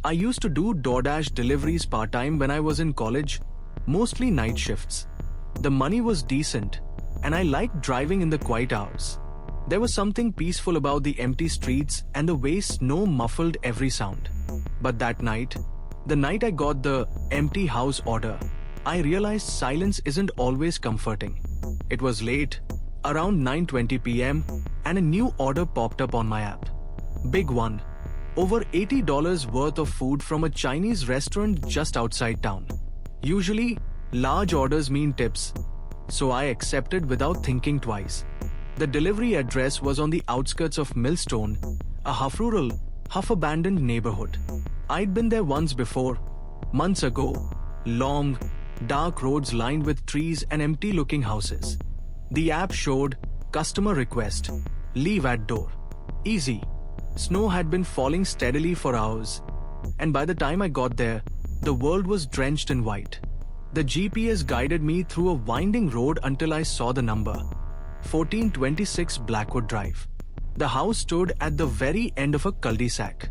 I used to do DoorDash deliveries part-time when I was in college, mostly night shifts. The money was decent, and I liked driving in the quiet hours. There was something peaceful about the empty streets and the way snow muffled every sound. But that night, the night I got the empty house order, I realized silence isn't always comforting. It was late, around 9:20 p.m., and a new order popped up on my app. Big one. Over $80 worth of food from a Chinese restaurant just outside town. Usually, large orders mean tips, so I accepted without thinking twice. The delivery address was on the outskirts of Millstone, a half-rural, half-abandoned neighborhood. I'd been there once before, months ago. Long, dark roads lined with trees and empty-looking houses. The app showed, customer request, leave at door. Easy. Snow had been falling steadily for hours, and by the time I got there, the world was drenched in white. The GPS guided me through a winding road until I saw the number, 1426 Blackwood Drive. The house stood at the very end of a cul-de-sac.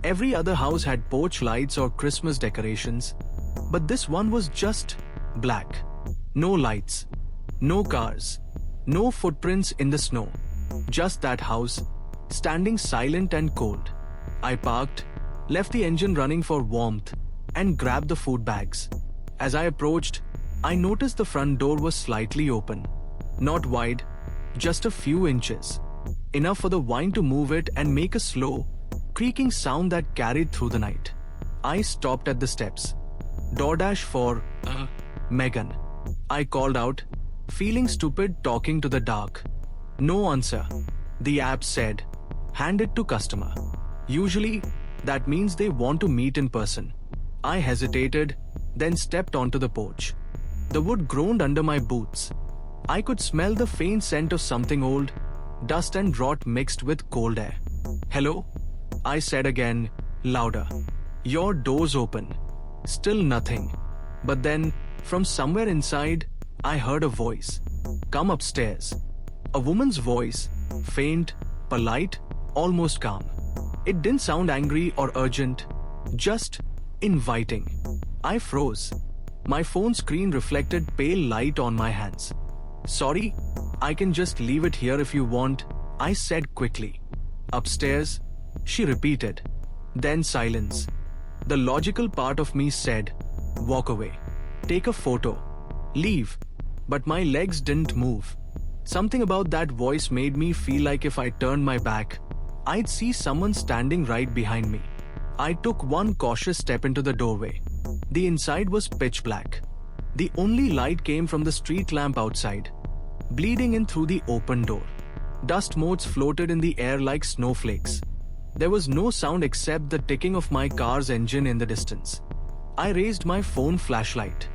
Every other house had porch lights or Christmas decorations, but this one was just black. No lights, no cars, no footprints in the snow. Just that house, standing silent and cold. I parked, left the engine running for warmth, and grabbed the food bags. As I approached, I noticed the front door was slightly open. Not wide, just a few inches. Enough for the wind to move it and make a slow, creaking sound that carried through the night. I stopped at the steps. DoorDash for Megan. I called out, feeling stupid talking to the dark. No answer. The app said, hand it to customer. Usually, that means they want to meet in person. I hesitated, then stepped onto the porch. The wood groaned under my boots. I could smell the faint scent of something old, dust and rot mixed with cold air. Hello? I said again, louder. Your door's open. Still nothing. But then, from somewhere inside, I heard a voice. Come upstairs. A woman's voice, faint, polite, almost calm. It didn't sound angry or urgent, just inviting. I froze. My phone screen reflected pale light on my hands. Sorry, I can just leave it here if you want, I said quickly. Upstairs, she repeated. Then silence. The logical part of me said, walk away. Take a photo. Leave. But my legs didn't move. Something about that voice made me feel like if I turned my back, I'd see someone standing right behind me. I took one cautious step into the doorway. The inside was pitch black. The only light came from the street lamp outside, bleeding in through the open door. Dust motes floated in the air like snowflakes. There was no sound except the ticking of my car's engine in the distance. I raised my phone flashlight.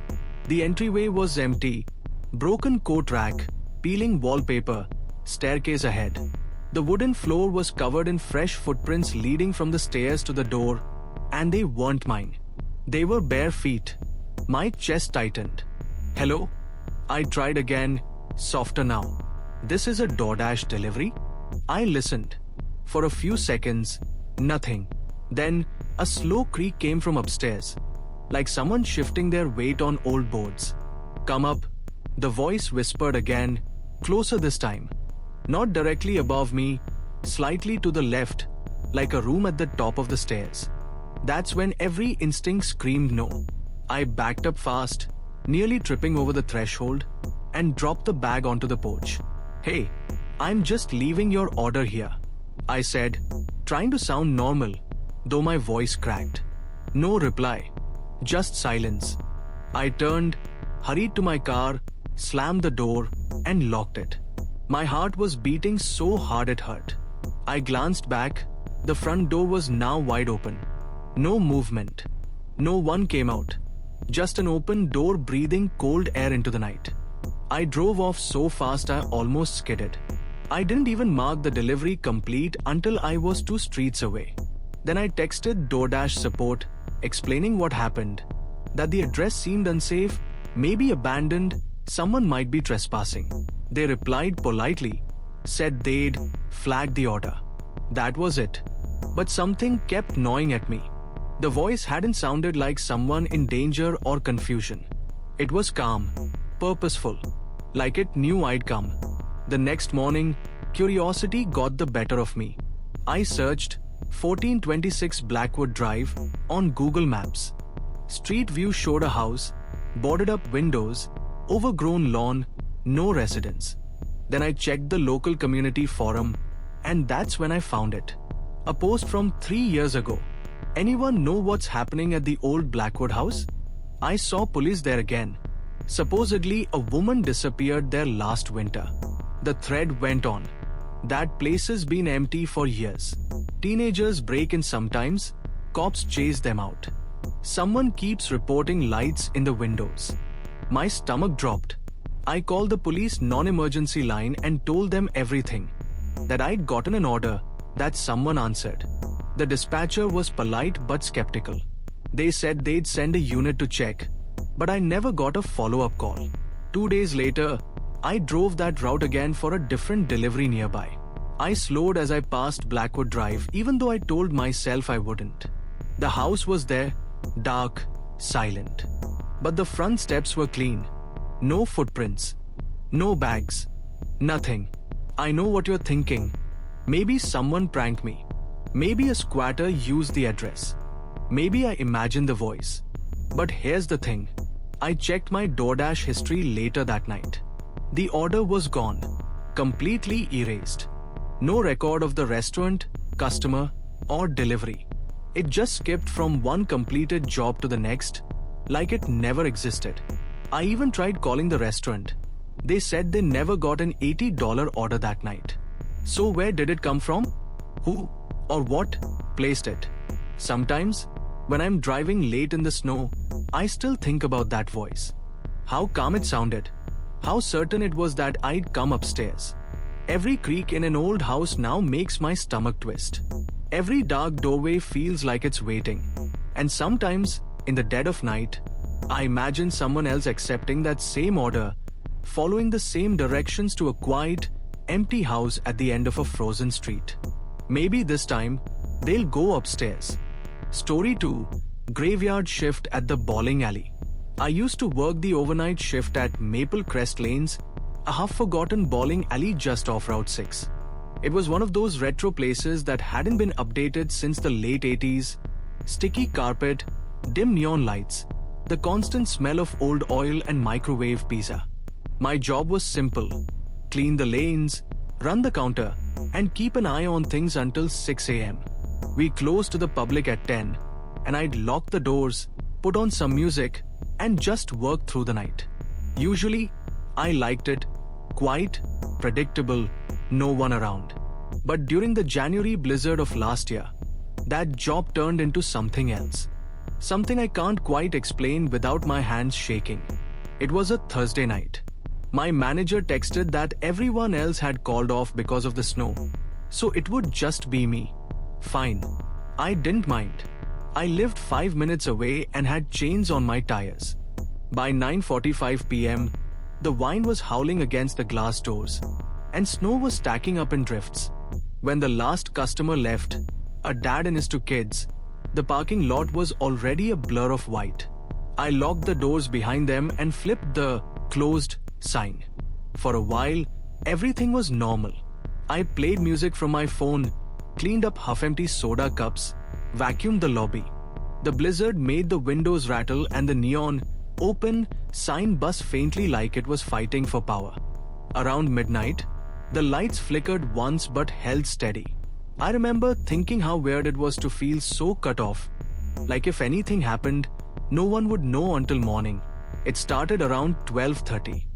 The entryway was empty. Broken coat rack, peeling wallpaper, staircase ahead. The wooden floor was covered in fresh footprints leading from the stairs to the door, and they weren't mine. They were bare feet. My chest tightened. Hello? I tried again, softer now. This is a DoorDash delivery? I listened. For a few seconds, nothing. Then, a slow creak came from upstairs, like someone shifting their weight on old boards. Come up, the voice whispered again, closer this time. Not directly above me, slightly to the left, like a room at the top of the stairs. That's when every instinct screamed no. I backed up fast, nearly tripping over the threshold, and dropped the bag onto the porch. Hey, I'm just leaving your order here, I said, trying to sound normal, though my voice cracked. No reply, just silence. I turned, hurried to my car, slammed the door, and locked it. My heart was beating so hard it hurt. I glanced back. The front door was now wide open. No movement. No one came out. Just an open door breathing cold air into the night. I drove off so fast I almost skidded. I didn't even mark the delivery complete until I was 2 streets away. Then I texted DoorDash support, explaining what happened. That the address seemed unsafe, maybe abandoned, someone might be trespassing. They replied politely, said they'd flag the order. That was it. But something kept gnawing at me. The voice hadn't sounded like someone in danger or confusion. It was calm, purposeful, like it knew I'd come. The next morning, curiosity got the better of me. I searched 1426 Blackwood Drive on Google Maps. Street view showed a house, boarded up windows, overgrown lawn, no residents. Then I checked the local community forum, and that's when I found it. A post from 3 years ago. Anyone know what's happening at the old Blackwood house? I saw police there again. Supposedly, a woman disappeared there last winter. The thread went on. That place has been empty for years. Teenagers break in sometimes, cops chase them out. Someone keeps reporting lights in the windows. My stomach dropped. I called the police non-emergency line and told them everything. That I'd gotten an order, that someone answered. The dispatcher was polite but skeptical. They said they'd send a unit to check, but I never got a follow-up call. 2 days later, I drove that route again for a different delivery nearby. I slowed as I passed Blackwood Drive, even though I told myself I wouldn't. The house was there, dark, silent. But the front steps were clean. No footprints. No bags. Nothing. I know what you're thinking. Maybe someone pranked me. Maybe a squatter used the address. Maybe I imagined the voice. But here's the thing. I checked my DoorDash history later that night. The order was gone. Completely erased. No record of the restaurant, customer, or delivery. It just skipped from one completed job to the next, like it never existed. I even tried calling the restaurant. They said they never got an $80 order that night. So where did it come from? Who or what placed it? Sometimes, when I'm driving late in the snow, I still think about that voice. How calm it sounded. How certain it was that I'd come upstairs. Every creak in an old house now makes my stomach twist. Every dark doorway feels like it's waiting. And sometimes, in the dead of night, I imagine someone else accepting that same order, following the same directions to a quiet, empty house at the end of a frozen street. Maybe this time, they'll go upstairs. Story 2. Graveyard shift at the bowling alley. I used to work the overnight shift at Maple Crest Lanes, a half-forgotten bowling alley just off Route 6. It was one of those retro places that hadn't been updated since the late 80s. Sticky carpet, dim neon lights, the constant smell of old oil and microwave pizza. My job was simple. Clean the lanes, run the counter, and keep an eye on things until 6 a.m. We closed to the public at 10, and I'd lock the doors, put on some music, and just work through the night. Usually, I liked it. Quiet, predictable, no one around. But during the January blizzard of last year, that job turned into something else. Something I can't quite explain without my hands shaking. It was a Thursday night. My manager texted that everyone else had called off because of the snow, so it would just be me. Fine. I didn't mind. I lived 5 minutes away and had chains on my tires. By 9:45 p.m., the wind was howling against the glass doors, and snow was stacking up in drifts. When the last customer left, a dad and his 2 kids, the parking lot was already a blur of white. I locked the doors behind them and flipped the closed sign. For a while, everything was normal. I played music from my phone, cleaned up half-empty soda cups, vacuumed the lobby. The blizzard made the windows rattle and the neon, open sign buzz faintly like it was fighting for power. Around midnight, the lights flickered once but held steady. I remember thinking how weird it was to feel so cut off. Like if anything happened, no one would know until morning. It started around 12:30.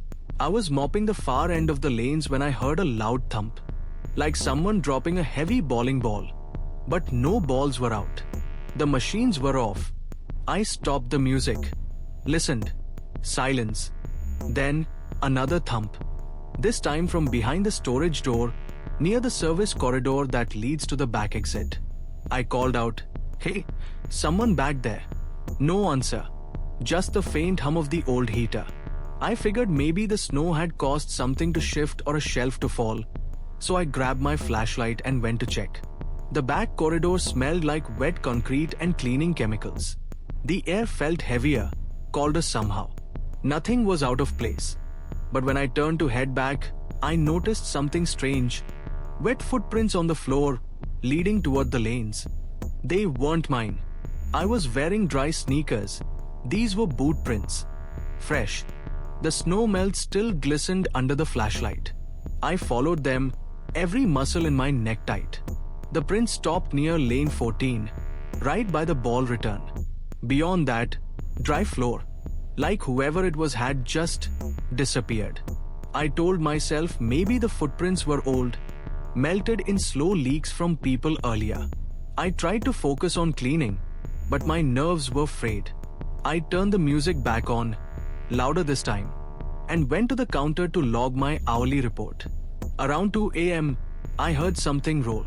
I was mopping the far end of the lanes when I heard a loud thump. Like someone dropping a heavy bowling ball. But no balls were out. The machines were off. I stopped the music. Listened. Silence. Then, another thump. This time from behind the storage door, near the service corridor that leads to the back exit. I called out, "Hey, someone back there." No answer. Just the faint hum of the old heater. I figured maybe the snow had caused something to shift or a shelf to fall, so I grabbed my flashlight and went to check. The back corridor smelled like wet concrete and cleaning chemicals. The air felt heavier, colder somehow. Nothing was out of place. But when I turned to head back, I noticed something strange. Wet footprints on the floor, leading toward the lanes. They weren't mine. I was wearing dry sneakers. These were boot prints. Fresh. The snow melt still glistened under the flashlight. I followed them, every muscle in my neck tight. The print stopped near lane 14, right by the ball return. Beyond that, dry floor. Like whoever it was had just disappeared. I told myself maybe the footprints were old, melted in slow leaks from people earlier. I tried to focus on cleaning, but my nerves were frayed. I turned the music back on, louder this time, and went to the counter to log my hourly report. Around 2 a.m., I heard something roll.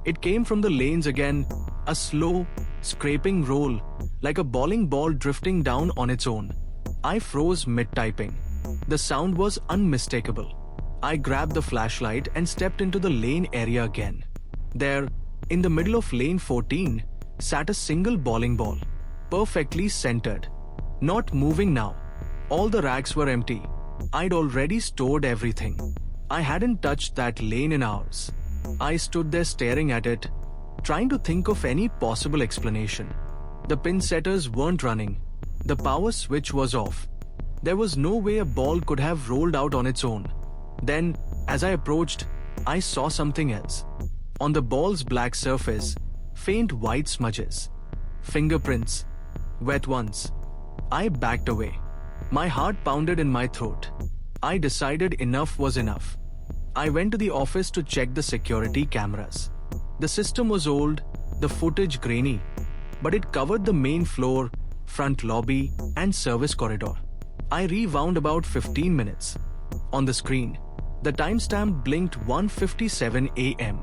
It came from the lanes again, a slow, scraping roll, like a bowling ball drifting down on its own. I froze mid-typing. The sound was unmistakable. I grabbed the flashlight and stepped into the lane area again. There, in the middle of lane 14, sat a single bowling ball, perfectly centered. Not moving now. All the racks were empty. I'd already stored everything. I hadn't touched that lane in hours. I stood there staring at it, trying to think of any possible explanation. The pin setters weren't running. The power switch was off. There was no way a ball could have rolled out on its own. Then, as I approached, I saw something else. On the ball's black surface, faint white smudges. Fingerprints. Wet ones. I backed away. My heart pounded in my throat. I decided enough was enough. I went to the office to check the security cameras. The system was old, the footage grainy, but it covered the main floor, front lobby, and service corridor. I rewound about 15 minutes. On the screen, the timestamp blinked 1:57 a.m.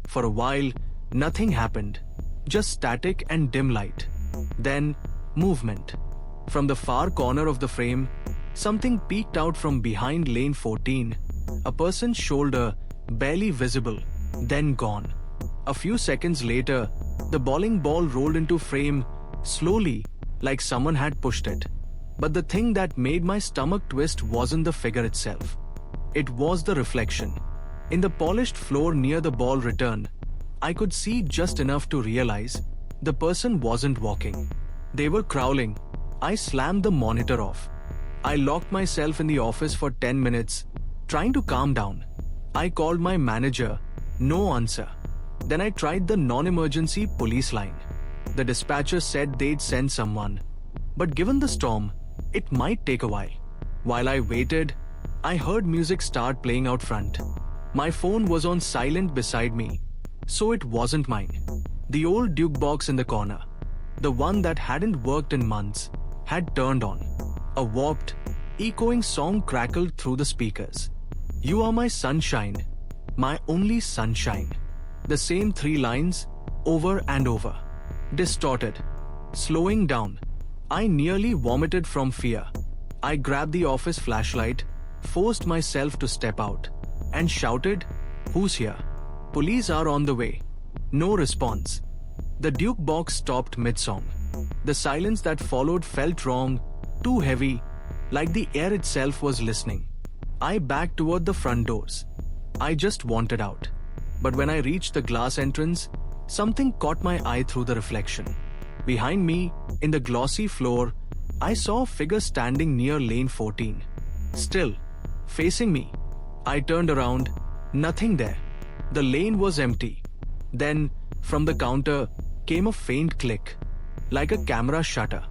For a while, nothing happened, just static and dim light. Then, movement. From the far corner of the frame, something peeked out from behind lane 14, a person's shoulder, barely visible, then gone. A few seconds later, the bowling ball rolled into frame, slowly, like someone had pushed it. But the thing that made my stomach twist wasn't the figure itself. It was the reflection. In the polished floor near the ball return, I could see just enough to realize the person wasn't walking. They were crawling. I slammed the monitor off. I locked myself in the office for 10 minutes, trying to calm down. I called my manager. No answer. Then I tried the non-emergency police line. The dispatcher said they'd send someone. But given the storm, it might take a while. While I waited, I heard music start playing out front. My phone was on silent beside me, so it wasn't mine. The old Duke box in the corner, the one that hadn't worked in months, had turned on. A warped, echoing song crackled through the speakers. You are my sunshine, my only sunshine. The same 3 lines, over and over. Distorted. Slowing down. I nearly vomited from fear. I grabbed the office flashlight, forced myself to step out, and shouted, "Who's here? Police are on the way." No response. The Duke box stopped mid-song. The silence that followed felt wrong, too heavy, like the air itself was listening. I backed toward the front doors. I just wanted out. But when I reached the glass entrance, something caught my eye through the reflection. Behind me, in the glossy floor, I saw a figure standing near lane 14. Still, facing me. I turned around, nothing there. The lane was empty. Then, from the counter, came a faint click, like a camera shutter.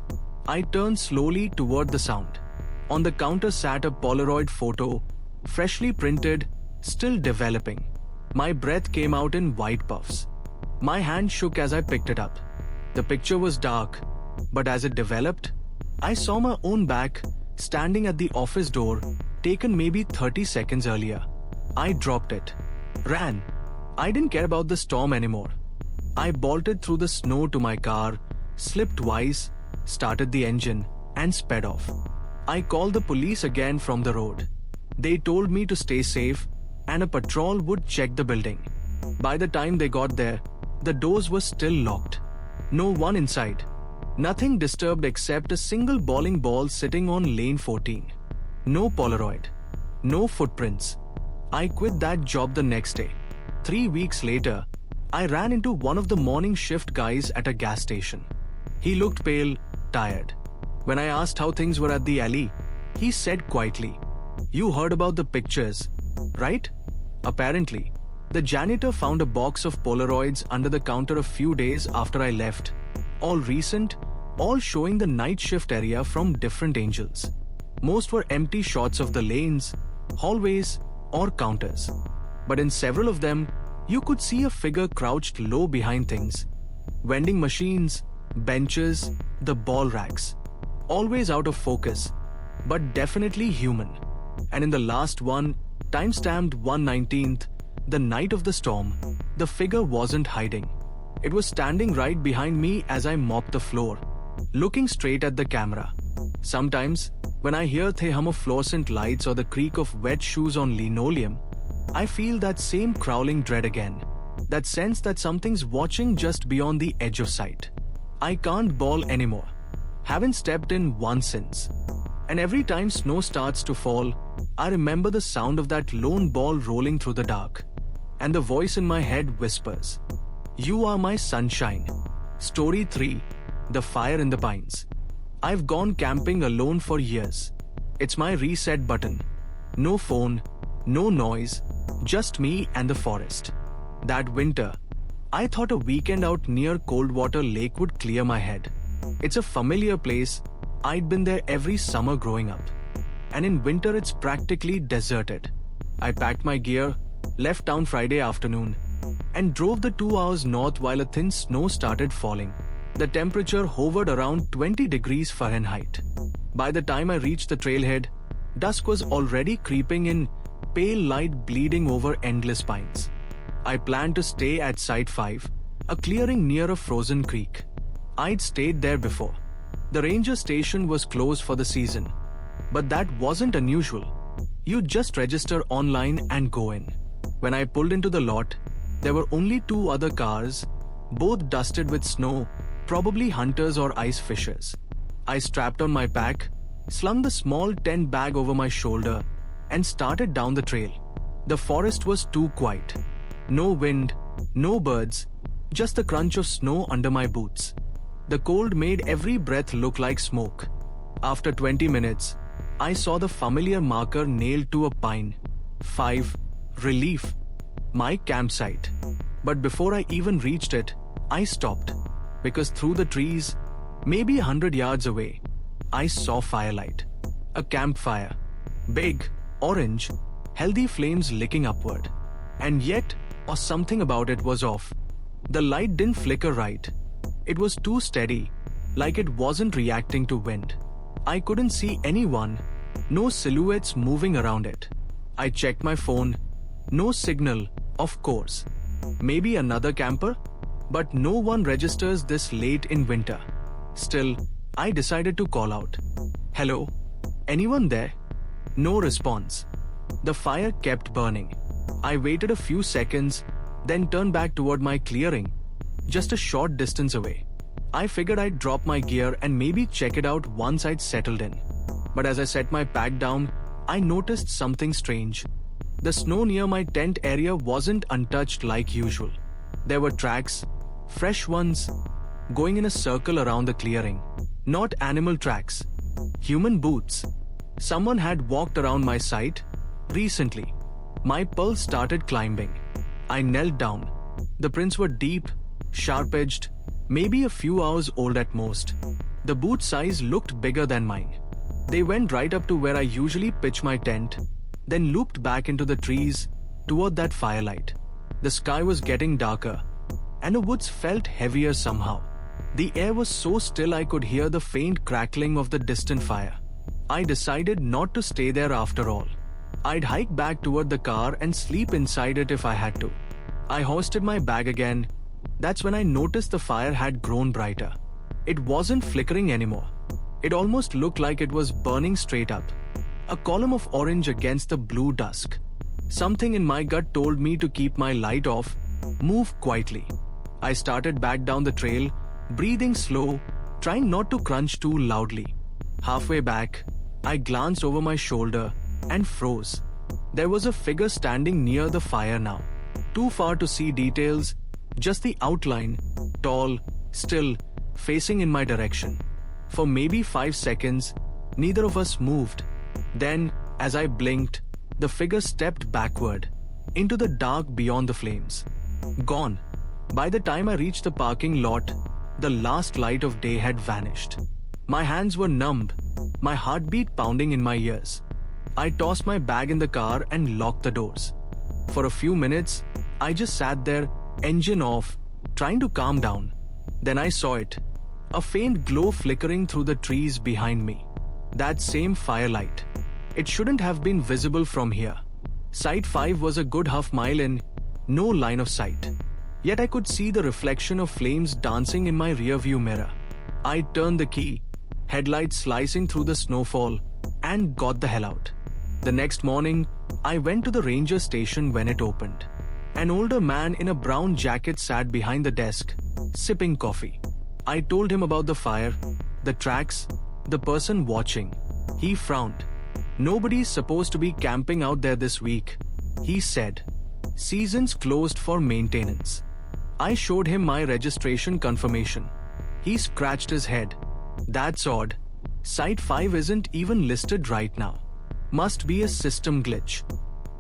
I turned slowly toward the sound. On the counter sat a Polaroid photo, freshly printed, still developing. My breath came out in white puffs. My hand shook as I picked it up. The picture was dark, but as it developed, I saw my own back, standing at the office door, taken maybe 30 seconds earlier. I dropped it. Ran. I didn't care about the storm anymore. I bolted through the snow to my car, slipped twice, started the engine, and sped off. I called the police again from the road. They told me to stay safe, and a patrol would check the building. By the time they got there, The doors were still locked. No one inside. Nothing disturbed except a single bowling ball sitting on lane 14. No Polaroid. No footprints. I quit that job the next day. 3 weeks later, I ran into one of the morning shift guys at a gas station. He looked pale, tired. When I asked how things were at the alley, he said quietly, "You heard about the pictures, right?" Apparently, the janitor found a box of Polaroids under the counter a few days after I left. All recent, all showing the night shift area from different angles. Most were empty shots of the lanes, hallways, or counters. But in several of them, you could see a figure crouched low behind things. Vending machines, benches, the ball racks. Always out of focus, but definitely human. And in the last one, timestamped 1/19th, the night of the storm, the figure wasn't hiding. It was standing right behind me as I mopped the floor, looking straight at the camera. Sometimes, when I hear the hum of fluorescent lights or the creak of wet shoes on linoleum, I feel that same crawling dread again. That sense that something's watching just beyond the edge of sight. I can't ball anymore. Haven't stepped in once since. And every time snow starts to fall, I remember the sound of that lone ball rolling through the dark. And the voice in my head whispers, "You are my sunshine." Story 3. The Fire in the Pines. I've gone camping alone for years. It's my reset button. No phone, no noise, just me and the forest. That winter, I thought a weekend out near Coldwater Lake would clear my head. It's a familiar place. I'd been there every summer growing up. And in winter it's practically deserted. I packed my gear, left town Friday afternoon, and drove the 2 hours north while a thin snow started falling. The temperature hovered around 20 degrees Fahrenheit. By the time I reached the trailhead, dusk was already creeping in, pale light bleeding over endless pines. I planned to stay at Site 5, a clearing near a frozen creek. I'd stayed there before. The ranger station was closed for the season. But that wasn't unusual. You just register online and go in. When I pulled into the lot, there were only 2 other cars, both dusted with snow, probably hunters or ice fishers. I strapped on my pack, slung the small tent bag over my shoulder, and started down the trail. The forest was too quiet. No wind, no birds, just the crunch of snow under my boots. The cold made every breath look like smoke. After 20 minutes, I saw the familiar marker nailed to a pine. 5. Relief. My campsite. But before I even reached it, I stopped. Because through the trees, maybe 100 yards away, I saw firelight. A campfire. Big, orange, healthy flames licking upward. And yet, or something about it was off. The light didn't flicker right. It was too steady, like it wasn't reacting to wind. I couldn't see anyone, no silhouettes moving around it. I checked my phone. No signal, of course. Maybe another camper? But no one registers this late in winter. Still, I decided to call out. "Hello? Anyone there?" No response. The fire kept burning. I waited a few seconds, then turned back toward my clearing, just a short distance away. I figured I'd drop my gear and maybe check it out once I'd settled in. But as I set my pack down, I noticed something strange. The snow near my tent area wasn't untouched like usual. There were tracks, fresh ones, going in a circle around the clearing. Not animal tracks. Human boots. Someone had walked around my site recently. My pulse started climbing. I knelt down. The prints were deep, sharp-edged, maybe a few hours old at most. The boot size looked bigger than mine. They went right up to where I usually pitch my tent, then looped back into the trees toward that firelight. The sky was getting darker, and the woods felt heavier somehow. The air was so still I could hear the faint crackling of the distant fire. I decided not to stay there after all. I'd hike back toward the car and sleep inside it if I had to. I hoisted my bag again. That's when I noticed the fire had grown brighter. It wasn't flickering anymore. It almost looked like it was burning straight up. A column of orange against the blue dusk. Something in my gut told me to keep my light off, move quietly. I started back down the trail, breathing slow, trying not to crunch too loudly. Halfway back, I glanced over my shoulder and froze. There was a figure standing near the fire now. Too far to see details, just the outline, tall, still, facing in my direction. For maybe 5 seconds, neither of us moved. Then, as I blinked, the figure stepped backward, into the dark beyond the flames. Gone. By the time I reached the parking lot, the last light of day had vanished. My hands were numb, my heartbeat pounding in my ears. I tossed my bag in the car and locked the doors. For a few minutes, I just sat there, engine off, trying to calm down. Then I saw it. A faint glow flickering through the trees behind me. That same firelight. It shouldn't have been visible from here. Site 5 was a good half-mile in, no line of sight. Yet I could see the reflection of flames dancing in my rearview mirror. I turned the key, headlights slicing through the snowfall, and got the hell out. The next morning, I went to the ranger station when it opened. An older man in a brown jacket sat behind the desk, sipping coffee. I told him about the fire, the tracks, the person watching. He frowned. "Nobody's supposed to be camping out there this week," he said. "Season's closed for maintenance." I showed him my registration confirmation. He scratched his head. "That's odd. Site 5 isn't even listed right now. Must be a system glitch."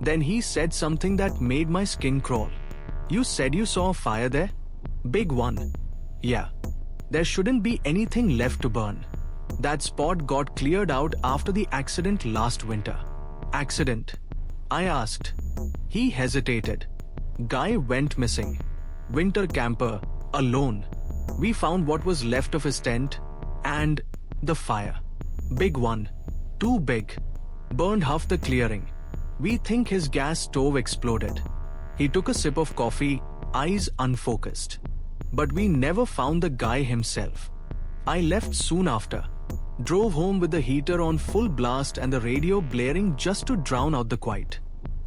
Then he said something that made my skin crawl. "You said you saw a fire there? Big one." "Yeah. There shouldn't be anything left to burn. That spot got cleared out after the accident last winter." "Accident?" I asked. He hesitated. "Guy went missing. Winter camper, alone. We found what was left of his tent, and the fire. Big one. Too big. Burned half the clearing. We think his gas stove exploded." He took a sip of coffee, eyes unfocused. "But we never found the guy himself." I left soon after. Drove home with the heater on full blast and the radio blaring just to drown out the quiet.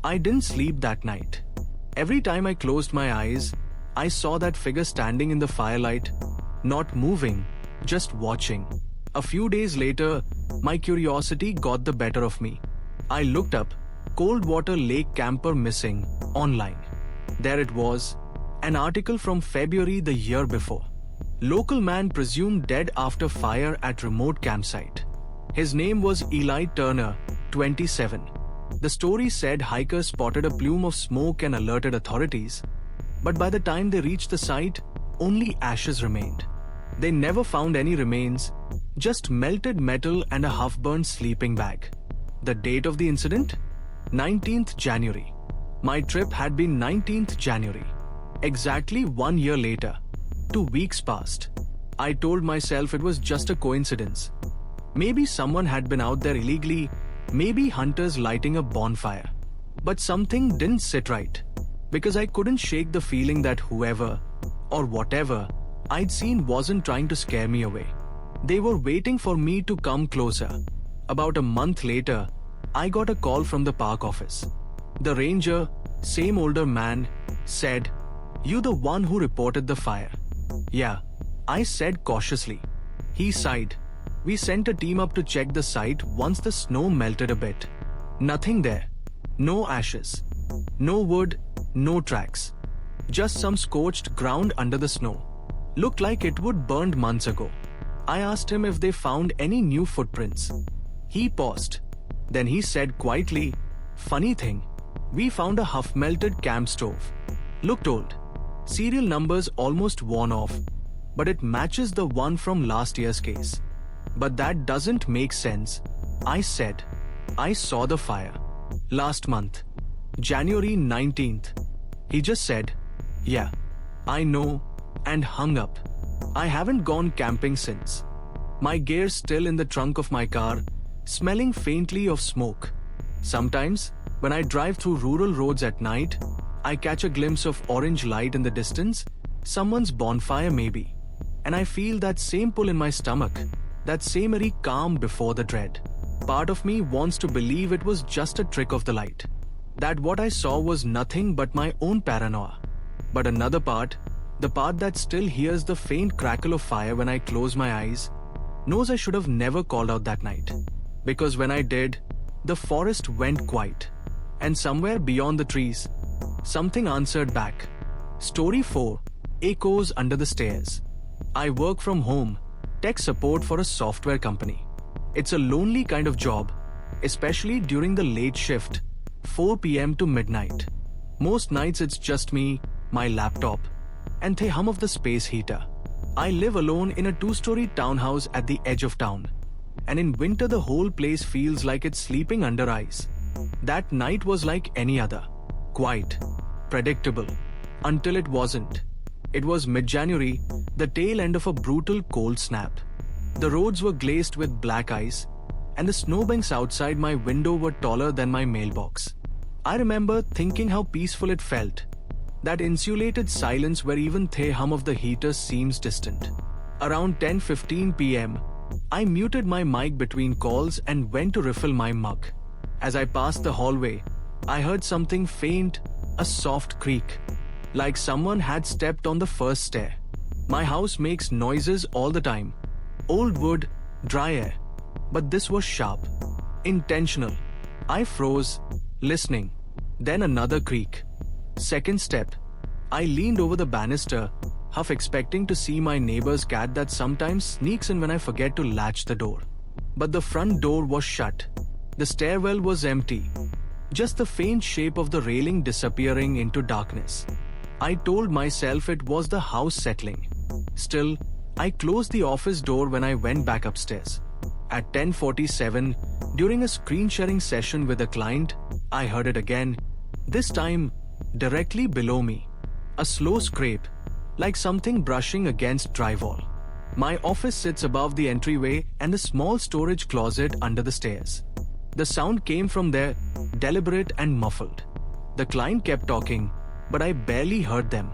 I didn't sleep that night. Every time I closed my eyes, I saw that figure standing in the firelight, not moving, just watching. A few days later, my curiosity got the better of me. I looked up, Coldwater Lake camper missing, online. There it was, an article from February the year before. Local man presumed dead after fire at remote campsite. His name was Eli Turner, 27. The story said hikers spotted a plume of smoke and alerted authorities. But by the time they reached the site, only ashes remained. They never found any remains, just melted metal and a half-burned sleeping bag. The date of the incident? 19th January. My trip had been 19th January. Exactly 1 year later. 2 weeks passed. I told myself it was just a coincidence. Maybe someone had been out there illegally, maybe hunters lighting a bonfire. But something didn't sit right, because I couldn't shake the feeling that whoever, or whatever, I'd seen wasn't trying to scare me away. They were waiting for me to come closer. About a month later, I got a call from the park office. The ranger, same older man, said, "You the one who reported the fire?" "Yeah," I said cautiously. He sighed. "We sent a team up to check the site once the snow melted a bit. Nothing there. No ashes. No wood, no tracks. Just some scorched ground under the snow. Looked like it would burned months ago." I asked him if they found any new footprints. He paused. Then he said quietly, "Funny thing, we found a half-melted camp stove. Looked old. Serial numbers almost worn off, but it matches the one from last year's case." "But that doesn't make sense," I said. "I saw the fire. Last month. January 19th. He just said, "Yeah, I know," and hung up. I haven't gone camping since. My gear's still in the trunk of my car, smelling faintly of smoke. Sometimes, when I drive through rural roads at night, I catch a glimpse of orange light in the distance, someone's bonfire maybe. And I feel that same pull in my stomach, that same eerie calm before the dread. Part of me wants to believe it was just a trick of the light, that what I saw was nothing but my own paranoia. But another part, The part that still hears the faint crackle of fire when I close my eyes, knows I should have never called out that night. Because when I did, the forest went quiet. And somewhere beyond the trees, something answered back. Story 4. Echoes Under the Stairs. I work from home, tech support for a software company. It's a lonely kind of job, especially during the late shift, 4 p.m. to midnight. Most nights it's just me, my laptop, and the hum of the space heater. I live alone in a 2-story townhouse at the edge of town. And in winter the whole place feels like it's sleeping under ice. That night was like any other. Quiet. Predictable. Until it wasn't. It was mid-January, the tail end of a brutal cold snap. The roads were glazed with black ice, and the snowbanks outside my window were taller than my mailbox. I remember thinking how peaceful it felt. That insulated silence where even the hum of the heater seems distant. Around 10:15 p.m., I muted my mic between calls and went to refill my mug. As I passed the hallway, I heard something faint, a soft creak, like someone had stepped on the first stair. My house makes noises all the time. Old wood, dry air. But this was sharp, intentional. I froze, listening. Then another creak. Second step. I leaned over the banister, half expecting to see my neighbor's cat that sometimes sneaks in when I forget to latch the door. But the front door was shut. The stairwell was empty. Just the faint shape of the railing disappearing into darkness. I told myself it was the house settling. Still, I closed the office door when I went back upstairs. At 10:47, during a screen-sharing session with a client, I heard it again, this time directly below me. A slow scrape, like something brushing against drywall. My office sits above the entryway and the small storage closet under the stairs. The sound came from there, deliberate and muffled. The client kept talking, but I barely heard them.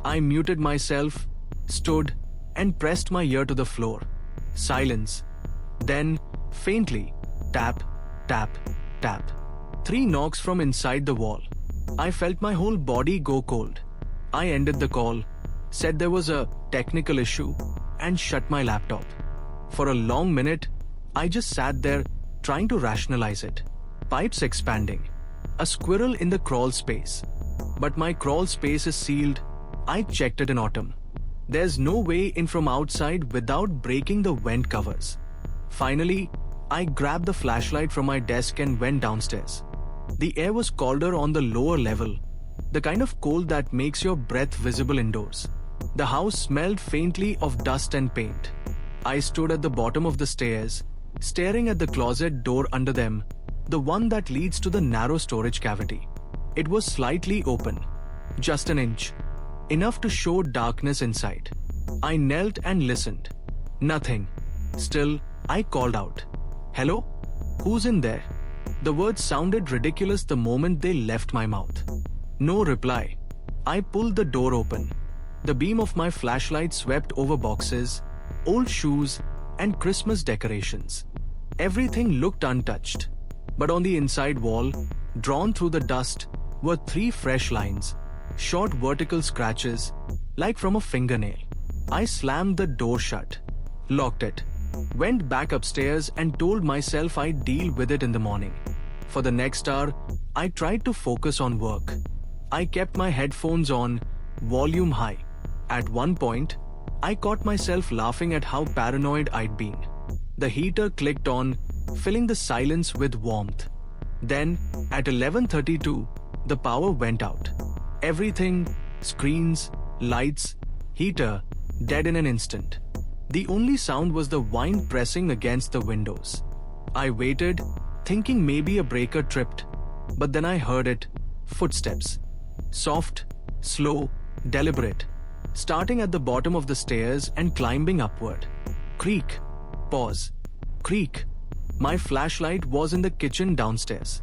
I muted myself, stood, and pressed my ear to the floor. Silence. Then, faintly, tap, tap, tap. 3 knocks from inside the wall. I felt my whole body go cold. I ended the call, said there was a technical issue, and shut my laptop. For a long minute, I just sat there, trying to rationalize it. Pipes expanding. A squirrel in the crawl space. But my crawl space is sealed. I checked it in autumn. There's no way in from outside without breaking the vent covers. Finally, I grabbed the flashlight from my desk and went downstairs. The air was colder on the lower level, the kind of cold that makes your breath visible indoors. The house smelled faintly of dust and paint. I stood at the bottom of the stairs, staring at the closet door under them, the one that leads to the narrow storage cavity. It was slightly open, just an inch, enough to show darkness inside. I knelt and listened. Nothing. Still, I called out, "Hello? Who's in there?" The words sounded ridiculous the moment they left my mouth. No reply. I pulled the door open. The beam of my flashlight swept over boxes, old shoes, and Christmas decorations. Everything looked untouched. But on the inside wall, drawn through the dust, were 3 fresh lines, short vertical scratches, like from a fingernail. I slammed the door shut, locked it, went back upstairs and told myself I'd deal with it in the morning. For the next hour, I tried to focus on work. I kept my headphones on, volume high. At one point, I caught myself laughing at how paranoid I'd been. The heater clicked on, filling the silence with warmth. Then, at 11:32, the power went out. Everything, screens, lights, heater, dead in an instant. The only sound was the wind pressing against the windows. I waited, thinking maybe a breaker tripped, but then I heard it, footsteps. Soft, slow, deliberate, starting at the bottom of the stairs and climbing upward. Creak, pause, creak. My flashlight was in the kitchen downstairs.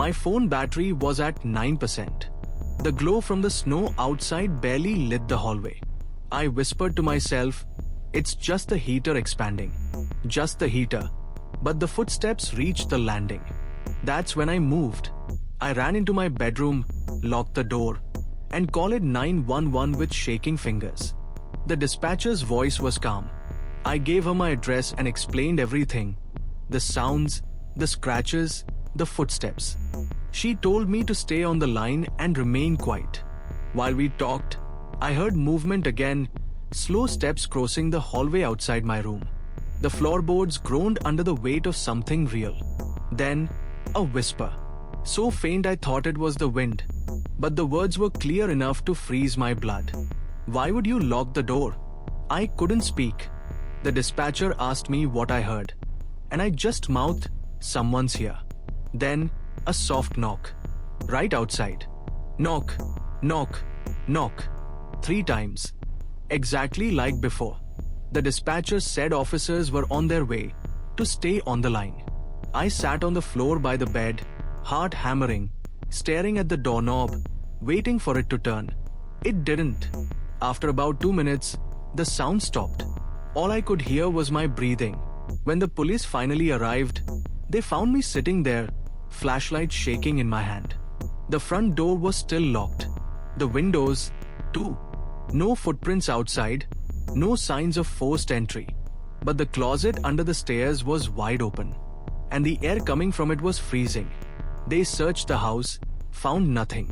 My phone battery was at 9%. The glow from the snow outside barely lit the hallway. I whispered to myself, it's just the heater expanding. Just the heater. But the footsteps reached the landing. That's when I moved. I ran into my bedroom, locked the door, and called 911 with shaking fingers. The dispatcher's voice was calm. I gave her my address and explained everything. The sounds, the scratches, the footsteps. She told me to stay on the line and remain quiet. While we talked, I heard movement again, slow steps crossing the hallway outside my room. The floorboards groaned under the weight of something real. Then, a whisper. So faint I thought it was the wind. But the words were clear enough to freeze my blood. Why would you lock the door? I couldn't speak. The dispatcher asked me what I heard. And I just mouthed, someone's here. Then, a soft knock. Right outside. Knock, knock, knock. 3 times. Exactly like before. The dispatcher said officers were on their way to stay on the line. I sat on the floor by the bed, heart hammering, staring at the doorknob, waiting for it to turn. It didn't. After about 2 minutes, the sound stopped. All I could hear was my breathing. When the police finally arrived, they found me sitting there, flashlight shaking in my hand. The front door was still locked. The windows, too. No footprints outside, no signs of forced entry. But the closet under the stairs was wide open, and the air coming from it was freezing. They searched the house, found nothing.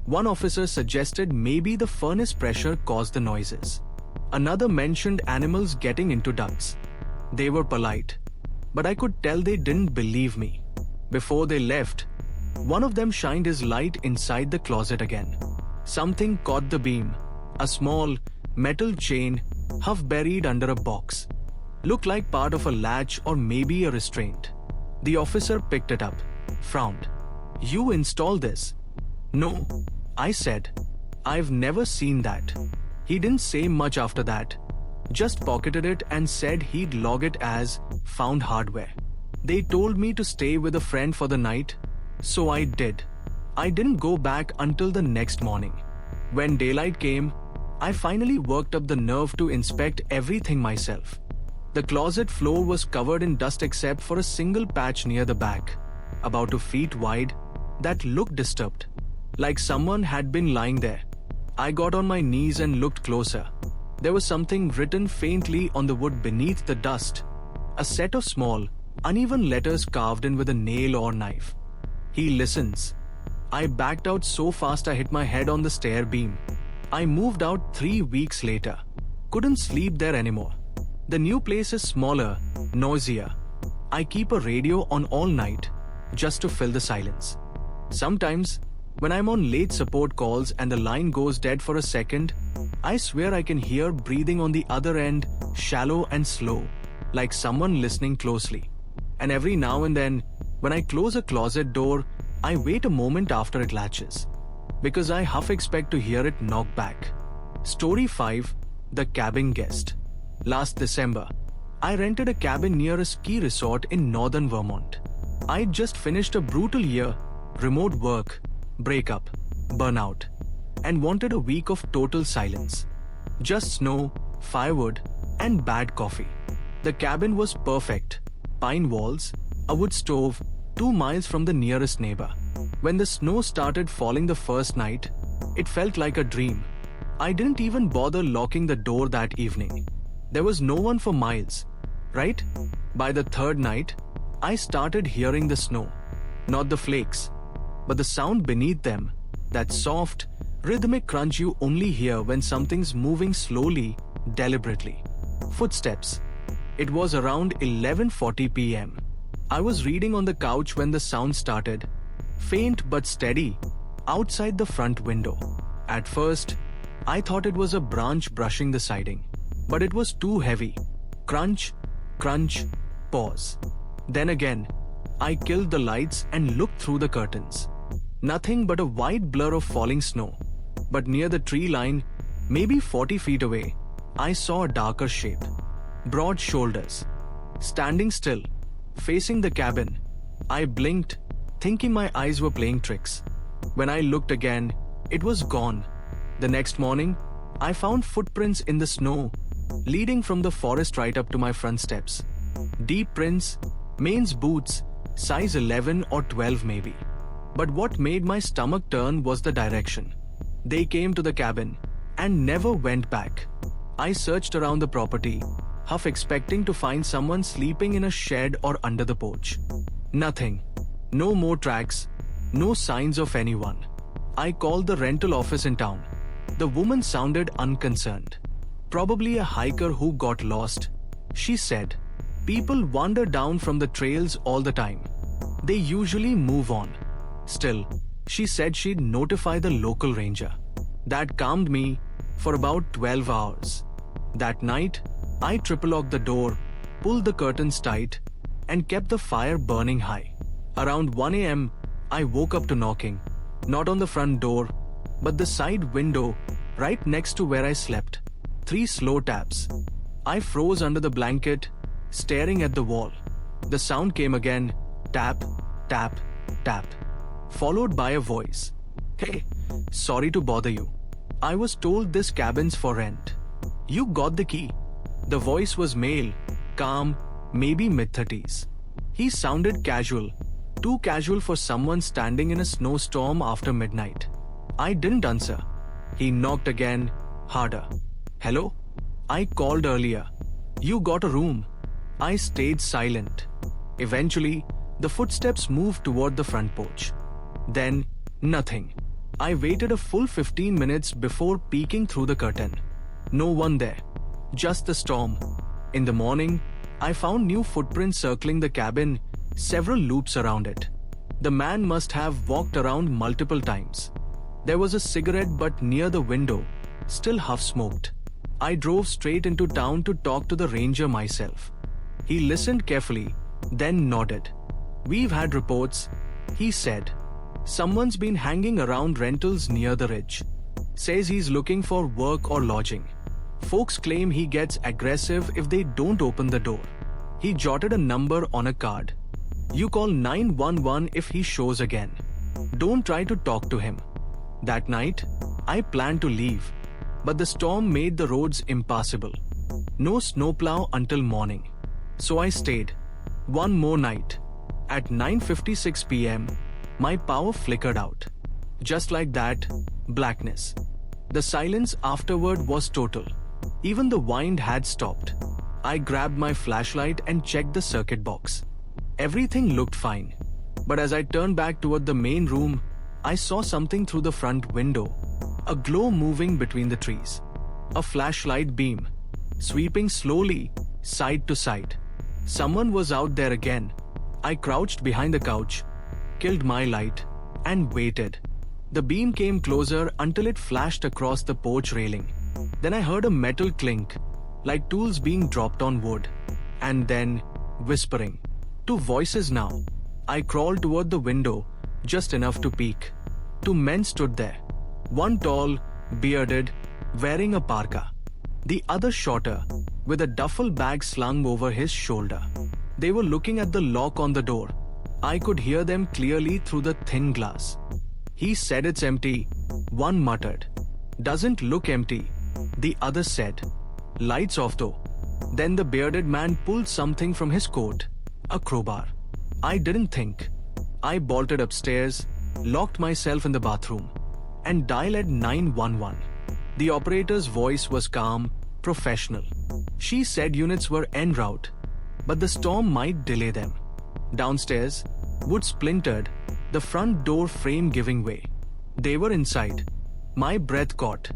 One officer suggested maybe the furnace pressure caused the noises. Another mentioned animals getting into ducts. They were polite, but I could tell they didn't believe me. Before they left, one of them shined his light inside the closet again. Something caught the beam. A small, metal chain, half buried under a box. Looked like part of a latch or maybe a restraint. The officer picked it up, frowned. You installed this? No, I said. I've never seen that. He didn't say much after that. Just pocketed it and said he'd log it as found hardware. They told me to stay with a friend for the night, so I did. I didn't go back until the next morning. When daylight came, I finally worked up the nerve to inspect everything myself. The closet floor was covered in dust except for a single patch near the back, about 2 feet wide, that looked disturbed, like someone had been lying there. I got on my knees and looked closer. There was something written faintly on the wood beneath the dust, a set of small, uneven letters carved in with a nail or knife. He listens. I backed out so fast I hit my head on the stair beam. I moved out 3 weeks later. Couldn't sleep there anymore. The new place is smaller, noisier. I keep a radio on all night, just to fill the silence. Sometimes, when I'm on late support calls and the line goes dead for a second, I swear I can hear breathing on the other end, shallow and slow, like someone listening closely. And every now and then, when I close a closet door, I wait a moment after it latches, because I half expect to hear it knock back. Story 5. The Cabin Guest. Last December, I rented a cabin near a ski resort in northern Vermont. I'd just finished a brutal year, remote work, breakup, burnout, and wanted a week of total silence. Just snow, firewood, and bad coffee. The cabin was perfect. Pine walls, a wood stove, 2 miles from the nearest neighbor. When the snow started falling the first night, it felt like a dream. I didn't even bother locking the door that evening. There was no one for miles, right? By the 3rd night, I started hearing the snow. Not the flakes, but the sound beneath them, that soft, rhythmic crunch you only hear when something's moving slowly, deliberately. Footsteps. It was around 11:40 p.m. I was reading on the couch when the sound started, faint but steady, outside the front window. At first, I thought it was a branch brushing the siding, but it was too heavy. Crunch, crunch, pause. Then again, I killed the lights and looked through the curtains. Nothing but a white blur of falling snow. But near the tree line, maybe 40 feet away, I saw a darker shape. Broad shoulders. Standing still, facing the cabin. I blinked, thinking my eyes were playing tricks. When I looked again, it was gone. The next morning, I found footprints in the snow, leading from the forest right up to my front steps. Deep prints, men's boots, size 11 or 12 maybe. But what made my stomach turn was the direction. They came to the cabin and never went back. I searched around the property, half expecting to find someone sleeping in a shed or under the porch. Nothing. No more tracks. No signs of anyone. I called the rental office in town. The woman sounded unconcerned. Probably a hiker who got lost. She said, "People wander down from the trails all the time. They usually move on." Still, she said she'd notify the local ranger. That calmed me for about 12 hours. That night, I triple-locked the door, pulled the curtains tight, and kept the fire burning high. Around 1 a.m., I woke up to knocking, not on the front door, but the side window right next to where I slept. 3 slow taps. I froze under the blanket, staring at the wall. The sound came again, tap, tap, tap, followed by a voice. "Hey, sorry to bother you. I was told this cabin's for rent. You got the key." The voice was male, calm, maybe mid-30s. He sounded casual, too casual for someone standing in a snowstorm after midnight. I didn't answer. He knocked again, harder. "Hello? I called earlier. You got a room." I stayed silent. Eventually, the footsteps moved toward the front porch. Then, nothing. I waited a full 15 minutes before peeking through the curtain. No one there. Just the storm. In the morning, I found new footprints circling the cabin, several loops around it. The man must have walked around multiple times. There was a cigarette butt near the window, still half-smoked. I drove straight into town to talk to the ranger myself. He listened carefully, then nodded. "We've had reports," he said. "Someone's been hanging around rentals near the ridge. Says he's looking for work or lodging. Folks claim he gets aggressive if they don't open the door." He jotted a number on a card. "You call 911 if he shows again. Don't try to talk to him." That night, I planned to leave, but the storm made the roads impassable. No snowplow until morning. So I stayed. One more night. At 9:56 p.m., my power flickered out. Just like that, blackness. The silence afterward was total. Even the wind had stopped. I grabbed my flashlight and checked the circuit box. Everything looked fine. But as I turned back toward the main room, I saw something through the front window. A glow moving between the trees. A flashlight beam. Sweeping slowly, side to side. Someone was out there again. I crouched behind the couch, killed my light, and waited. The beam came closer until it flashed across the porch railing. Then I heard a metal clink, like tools being dropped on wood. And then, whispering. 2 voices now. I crawled toward the window, just enough to peek. 2 men stood there. One tall, bearded, wearing a parka. The other shorter, with a duffel bag slung over his shoulder. They were looking at the lock on the door. I could hear them clearly through the thin glass. "He said it's empty," one muttered. "Doesn't look empty," the other said. "Lights off though." Then the bearded man pulled something from his coat. A crowbar. I didn't think. I bolted upstairs, locked myself in the bathroom, and dialed 911. The operator's voice was calm, professional. She said units were en route, but the storm might delay them. Downstairs, wood splintered, the front door frame giving way. They were inside. My breath caught.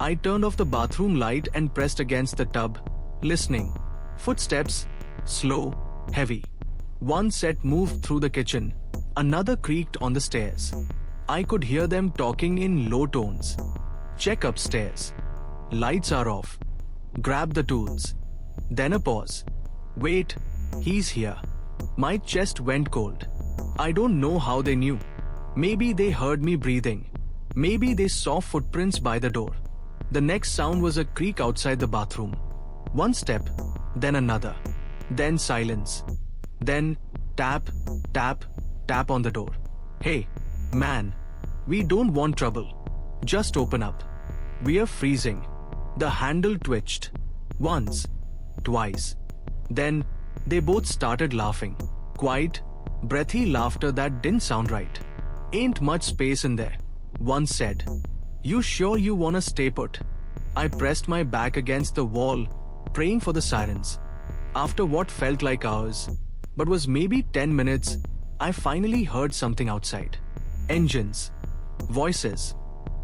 I turned off the bathroom light and pressed against the tub, listening. Footsteps, slow, heavy. One set moved through the kitchen, another creaked on the stairs. I could hear them talking in low tones. "Check upstairs. Lights are off. Grab the tools." Then a pause. "Wait, he's here." My chest went cold. I don't know how they knew. Maybe they heard me breathing. Maybe they saw footprints by the door. The next sound was a creak outside the bathroom. One step, then another. Then silence. Then tap, tap, tap on the door. "Hey, man, we don't want trouble. Just open up. We are freezing." The handle twitched. Once, twice. Then they both started laughing. Quiet, breathy laughter that didn't sound right. "Ain't much space in there," one said. You sure you wanna stay put? I pressed my back against the wall, praying for the sirens. After what felt like hours, but was maybe 10 minutes, I finally heard something outside. Engines, voices,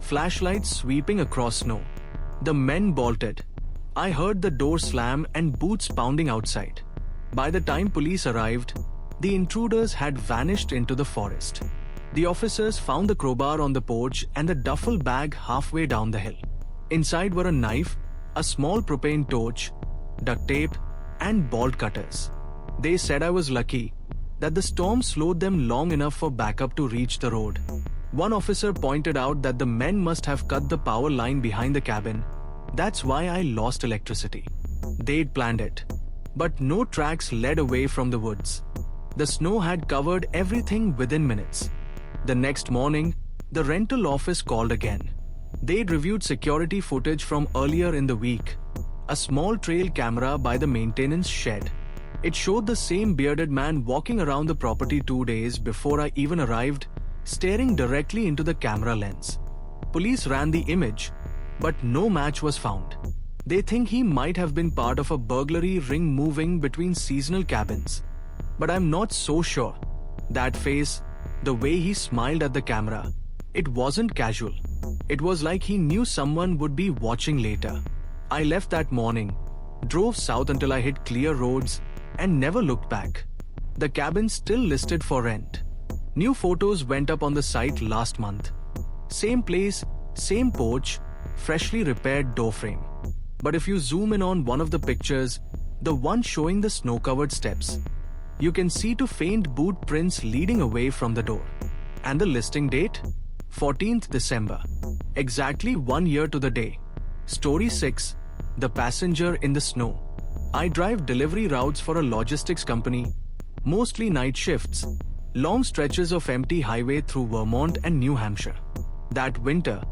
flashlights sweeping across snow. The men bolted. I heard the door slam and boots pounding outside. By the time police arrived, the intruders had vanished into the forest. The officers found the crowbar on the porch and the duffel bag halfway down the hill. Inside were a knife, a small propane torch, duct tape, and bolt cutters. They said I was lucky that the storm slowed them long enough for backup to reach the road. One officer pointed out that the men must have cut the power line behind the cabin. That's why I lost electricity. They'd planned it. But no tracks led away from the woods. The snow had covered everything within minutes. The next morning, the rental office called again. They'd reviewed security footage from earlier in the week. A small trail camera by the maintenance shed. It showed the same bearded man walking around the property 2 days before I even arrived, staring directly into the camera lens. Police ran the image, but no match was found. They think he might have been part of a burglary ring moving between seasonal cabins. But I'm not so sure. That face, the way he smiled at the camera, it wasn't casual. It was like he knew someone would be watching later. I left that morning, drove south until I hit clear roads, and never looked back. The cabin's still listed for rent. New photos went up on the site last month. Same place, same porch, freshly repaired door frame. But if you zoom in on one of the pictures, the one showing the snow-covered steps, you can see two faint boot prints leading away from the door. And the listing date? 14th December. Exactly 1 year to the day. Story 6. The passenger in the snow. I drive delivery routes for a logistics company, mostly night shifts, long stretches of empty highway through Vermont and New Hampshire. That winter,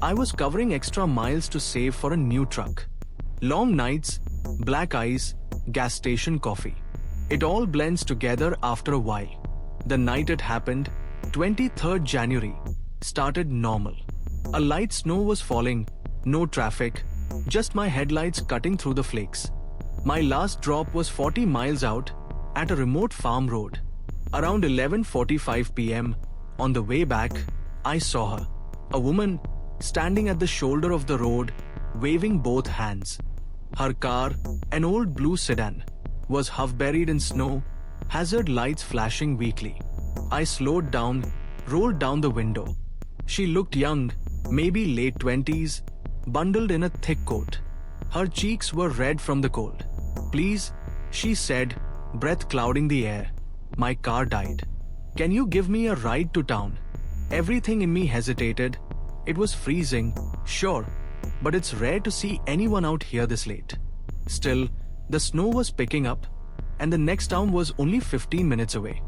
I was covering extra miles to save for a new truck. Long nights, black ice, gas station coffee. It all blends together after a while. The night it happened, 23rd January, started normal. A light snow was falling, no traffic, just my headlights cutting through the flakes. My last drop was 40 miles out, at a remote farm road. Around 11:45 p.m., on the way back, I saw her. A woman, standing at the shoulder of the road, waving both hands. Her car, an old blue sedan, was half-buried in snow, hazard lights flashing weakly. I slowed down, rolled down the window. She looked young, maybe late 20s, bundled in a thick coat. Her cheeks were red from the cold. "Please," she said, breath clouding the air. "My car died. Can you give me a ride to town?" Everything in me hesitated. It was freezing, sure, but it's rare to see anyone out here this late. Still, the snow was picking up, and the next town was only 15 minutes away.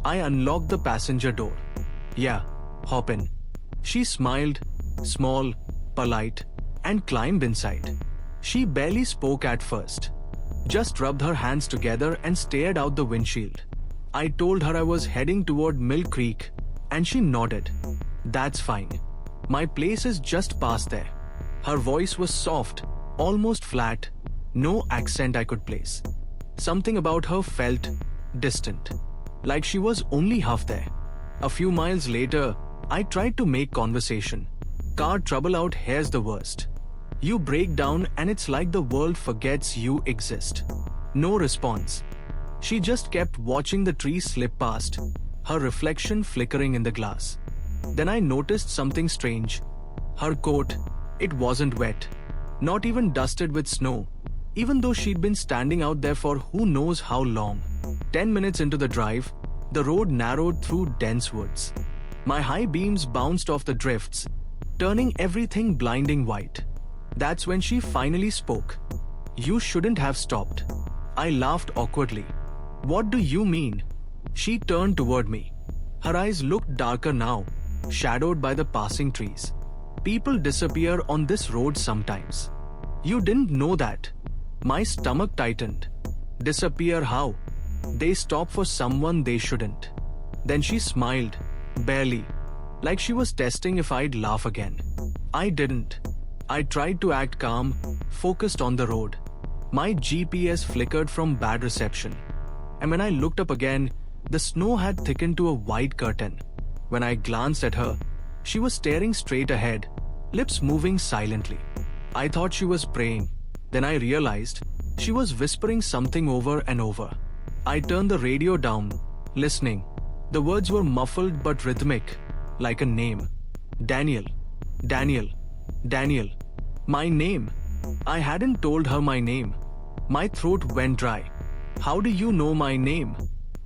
I unlocked the passenger door. "Yeah, hop in." She smiled, small, polite, and climbed inside. She barely spoke at first. Just rubbed her hands together and stared out the windshield. I told her I was heading toward Mill Creek, and she nodded. "That's fine. My place is just past there." Her voice was soft, almost flat, no accent I could place. Something about her felt distant, like she was only half there. A few miles later, I tried to make conversation. "Car trouble out here's the worst. You break down and it's like the world forgets you exist." No response. She just kept watching the trees slip past, her reflection flickering in the glass. Then I noticed something strange. Her coat, it wasn't wet, not even dusted with snow, even though she'd been standing out there for who knows how long. 10 minutes into the drive, the road narrowed through dense woods. My high beams bounced off the drifts, turning everything blinding white. That's when she finally spoke. "You shouldn't have stopped." I laughed awkwardly. "What do you mean?" She turned toward me. Her eyes looked darker now, shadowed by the passing trees. "People disappear on this road sometimes. You didn't know that." My stomach tightened. "Disappear how?" "They stop for someone they shouldn't." Then she smiled, barely. like she was testing if I'd laugh again. I didn't. I tried to act calm, focused on the road. My GPS flickered from bad reception. And when I looked up again, the snow had thickened to a white curtain. When I glanced at her, she was staring straight ahead, lips moving silently. I thought she was praying. Then I realized she was whispering something over and over. I turned the radio down, listening. The words were muffled but rhythmic, like a name. Daniel. Daniel. Daniel. My name. I hadn't told her my name. My throat went dry. How do you know my name?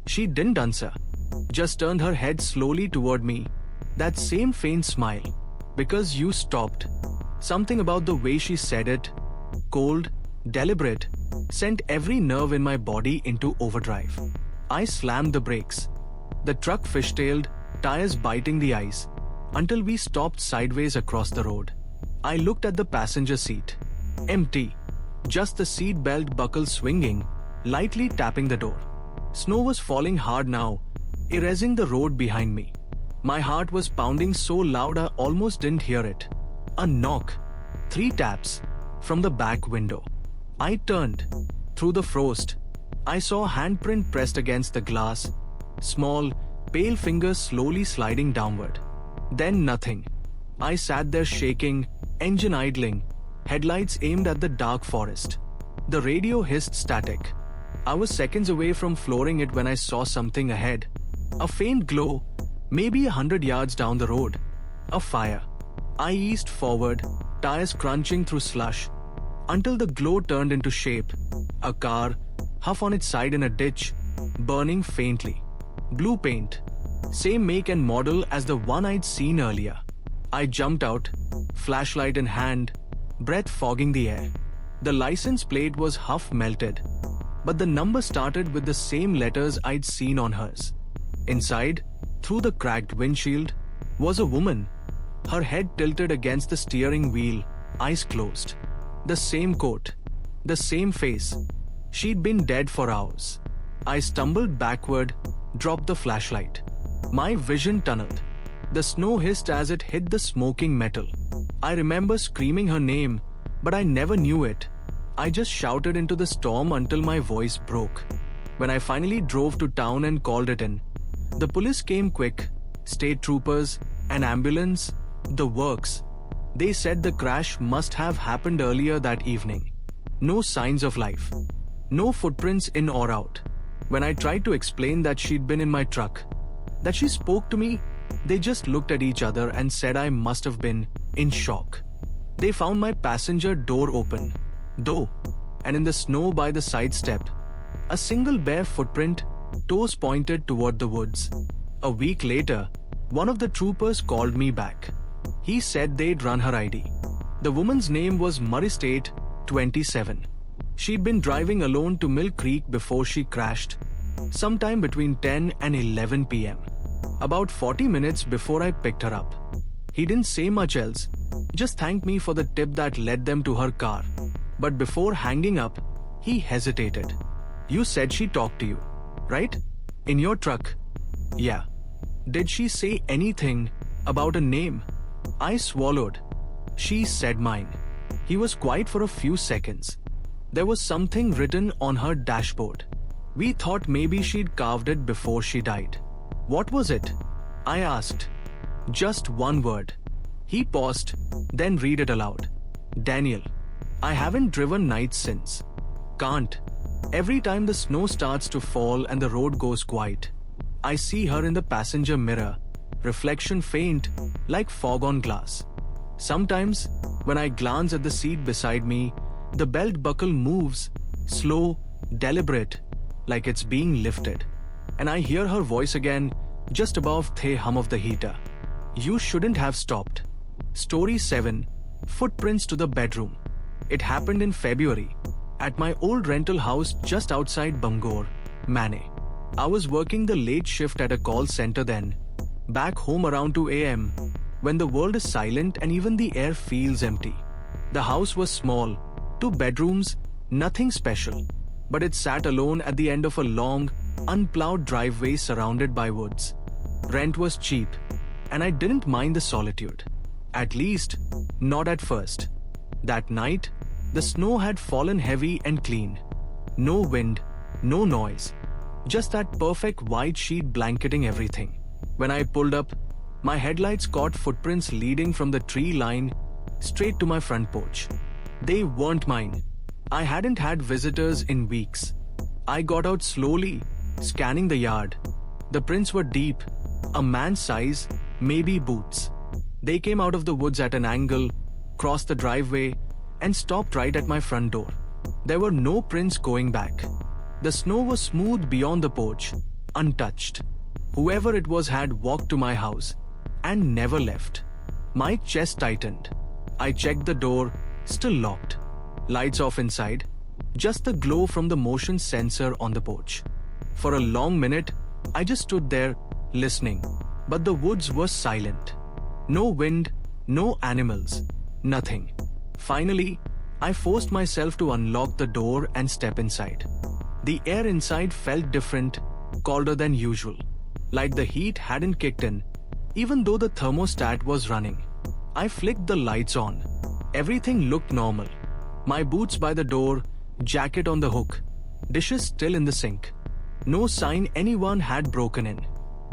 She didn't answer. Just turned her head slowly toward me. That same faint smile. Because you stopped. Something about the way she said it, cold, deliberate, sent every nerve in my body into overdrive. I slammed the brakes. The truck fishtailed, tires biting the ice, until we stopped sideways across the road. I looked at the passenger seat. Empty. Just the seat belt buckle swinging, lightly tapping the door. Snow was falling hard now, erasing the road behind me. My heart was pounding so loud I almost didn't hear it. A knock. 3 taps. From the back window. I turned. Through the frost, I saw a handprint pressed against the glass. Small, pale fingers slowly sliding downward. Then nothing. I sat there shaking, engine idling, headlights aimed at the dark forest. The radio hissed static. I was seconds away from flooring it when I saw something ahead. A faint glow, maybe 100 yards down the road. A fire. I eased forward, tires crunching through slush, until the glow turned into shape. A car, half on its side in a ditch, burning faintly. Blue paint. Same make and model as the one I'd seen earlier. I jumped out, flashlight in hand, breath fogging the air. The license plate was half melted, but the number started with the same letters I'd seen on hers. Inside, through the cracked windshield, was a woman. Her head tilted against the steering wheel, eyes closed. The same coat, the same face. She'd been dead for hours. I stumbled backward, dropped the flashlight. My vision tunneled. The snow hissed as it hit the smoking metal. I remember screaming her name, but I never knew it. I just shouted into the storm until my voice broke. When I finally drove to town and called it in, the police came quick, state troopers, an ambulance, the works. They said the crash must have happened earlier that evening. No signs of life. No footprints in or out. When I tried to explain that she'd been in my truck, that she spoke to me, they just looked at each other and said I must have been in shock. They found my passenger door open, though, and in the snow by the side step, a single bare footprint, toes pointed toward the woods. A week later, one of the troopers called me back. He said they'd run her ID. The woman's name was Murray State, 27. She'd been driving alone to Mill Creek before she crashed, sometime between 10 and 11 p.m. About 40 minutes before I picked her up. He didn't say much else, just thanked me for the tip that led them to her car. But before hanging up, he hesitated. You said she talked to you, right? In your truck? Yeah. Did she say anything about a name? I swallowed. She said mine. He was quiet for a few seconds. There was something written on her dashboard. We thought maybe she'd carved it before she died. What was it? I asked. Just one word. He paused, then read it aloud. Daniel. I haven't driven nights since. Can't. Every time the snow starts to fall and the road goes quiet, I see her in the passenger mirror, reflection faint, like fog on glass. Sometimes, when I glance at the seat beside me, the belt buckle moves, slow, deliberate, like it's being lifted. And I hear her voice again, just above the hum of the heater. You shouldn't have stopped. Story 7. Footprints to the bedroom. It happened in February, at my old rental house just outside Bangor, Mane. I was working the late shift at a call center then, back home around 2 a.m., when the world is silent and even the air feels empty. The house was small, 2 bedrooms, nothing special, but it sat alone at the end of a long, unplowed driveway surrounded by woods. Rent was cheap, and I didn't mind the solitude. At least, not at first. That night, the snow had fallen heavy and clean. No wind, no noise. Just that perfect white sheet blanketing everything. When I pulled up, my headlights caught footprints leading from the tree line straight to my front porch. They weren't mine. I hadn't had visitors in weeks. I got out slowly, scanning the yard. The prints were deep, a man's size, maybe boots. They came out of the woods at an angle, crossed the driveway, and stopped right at my front door. There were no prints going back. The snow was smooth beyond the porch, untouched. Whoever it was had walked to my house and never left. My chest tightened. I checked the door, still locked. Lights off inside, just the glow from the motion sensor on the porch. For a long minute, I just stood there, listening. But the woods were silent. No wind, no animals, nothing. Finally, I forced myself to unlock the door and step inside. The air inside felt different, colder than usual. Like the heat hadn't kicked in, even though the thermostat was running. I flicked the lights on. Everything looked normal. My boots by the door, jacket on the hook, dishes still in the sink. No sign anyone had broken in.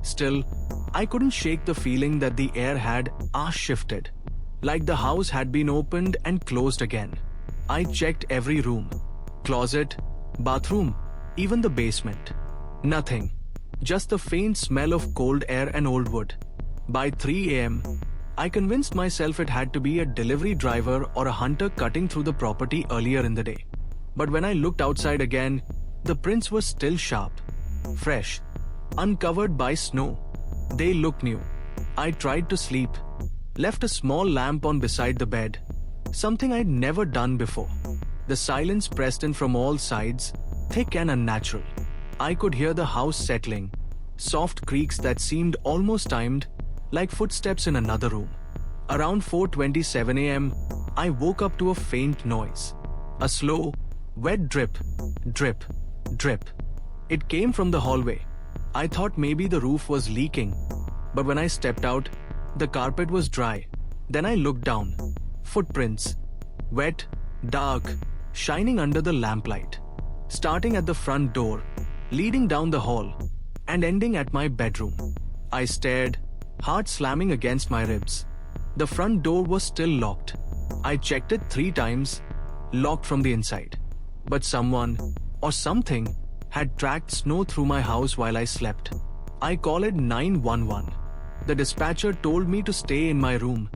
Still, I couldn't shake the feeling that the air had shifted. Like the house had been opened and closed again. I checked every room, closet, bathroom, even the basement. Nothing. Just the faint smell of cold air and old wood. By 3 a.m., I convinced myself it had to be a delivery driver or a hunter cutting through the property earlier in the day. But when I looked outside again, the prints were still sharp, fresh, uncovered by snow. They looked new. I tried to sleep, left a small lamp on beside the bed, something I'd never done before. The silence pressed in from all sides, thick and unnatural. I could hear the house settling, soft creaks that seemed almost timed, like footsteps in another room. Around 4:27 a.m., I woke up to a faint noise. A slow, wet drip, drip, drip. It came from the hallway. I thought maybe the roof was leaking, but when I stepped out, the carpet was dry. Then I looked down. Footprints. Wet, dark, shining under the lamplight. Starting at the front door, leading down the hall, and ending at my bedroom. I stared, heart slamming against my ribs. The front door was still locked. I checked it 3 times, locked from the inside. But someone, or something, had tracked snow through my house while I slept. I called 911. The dispatcher told me to stay in my room.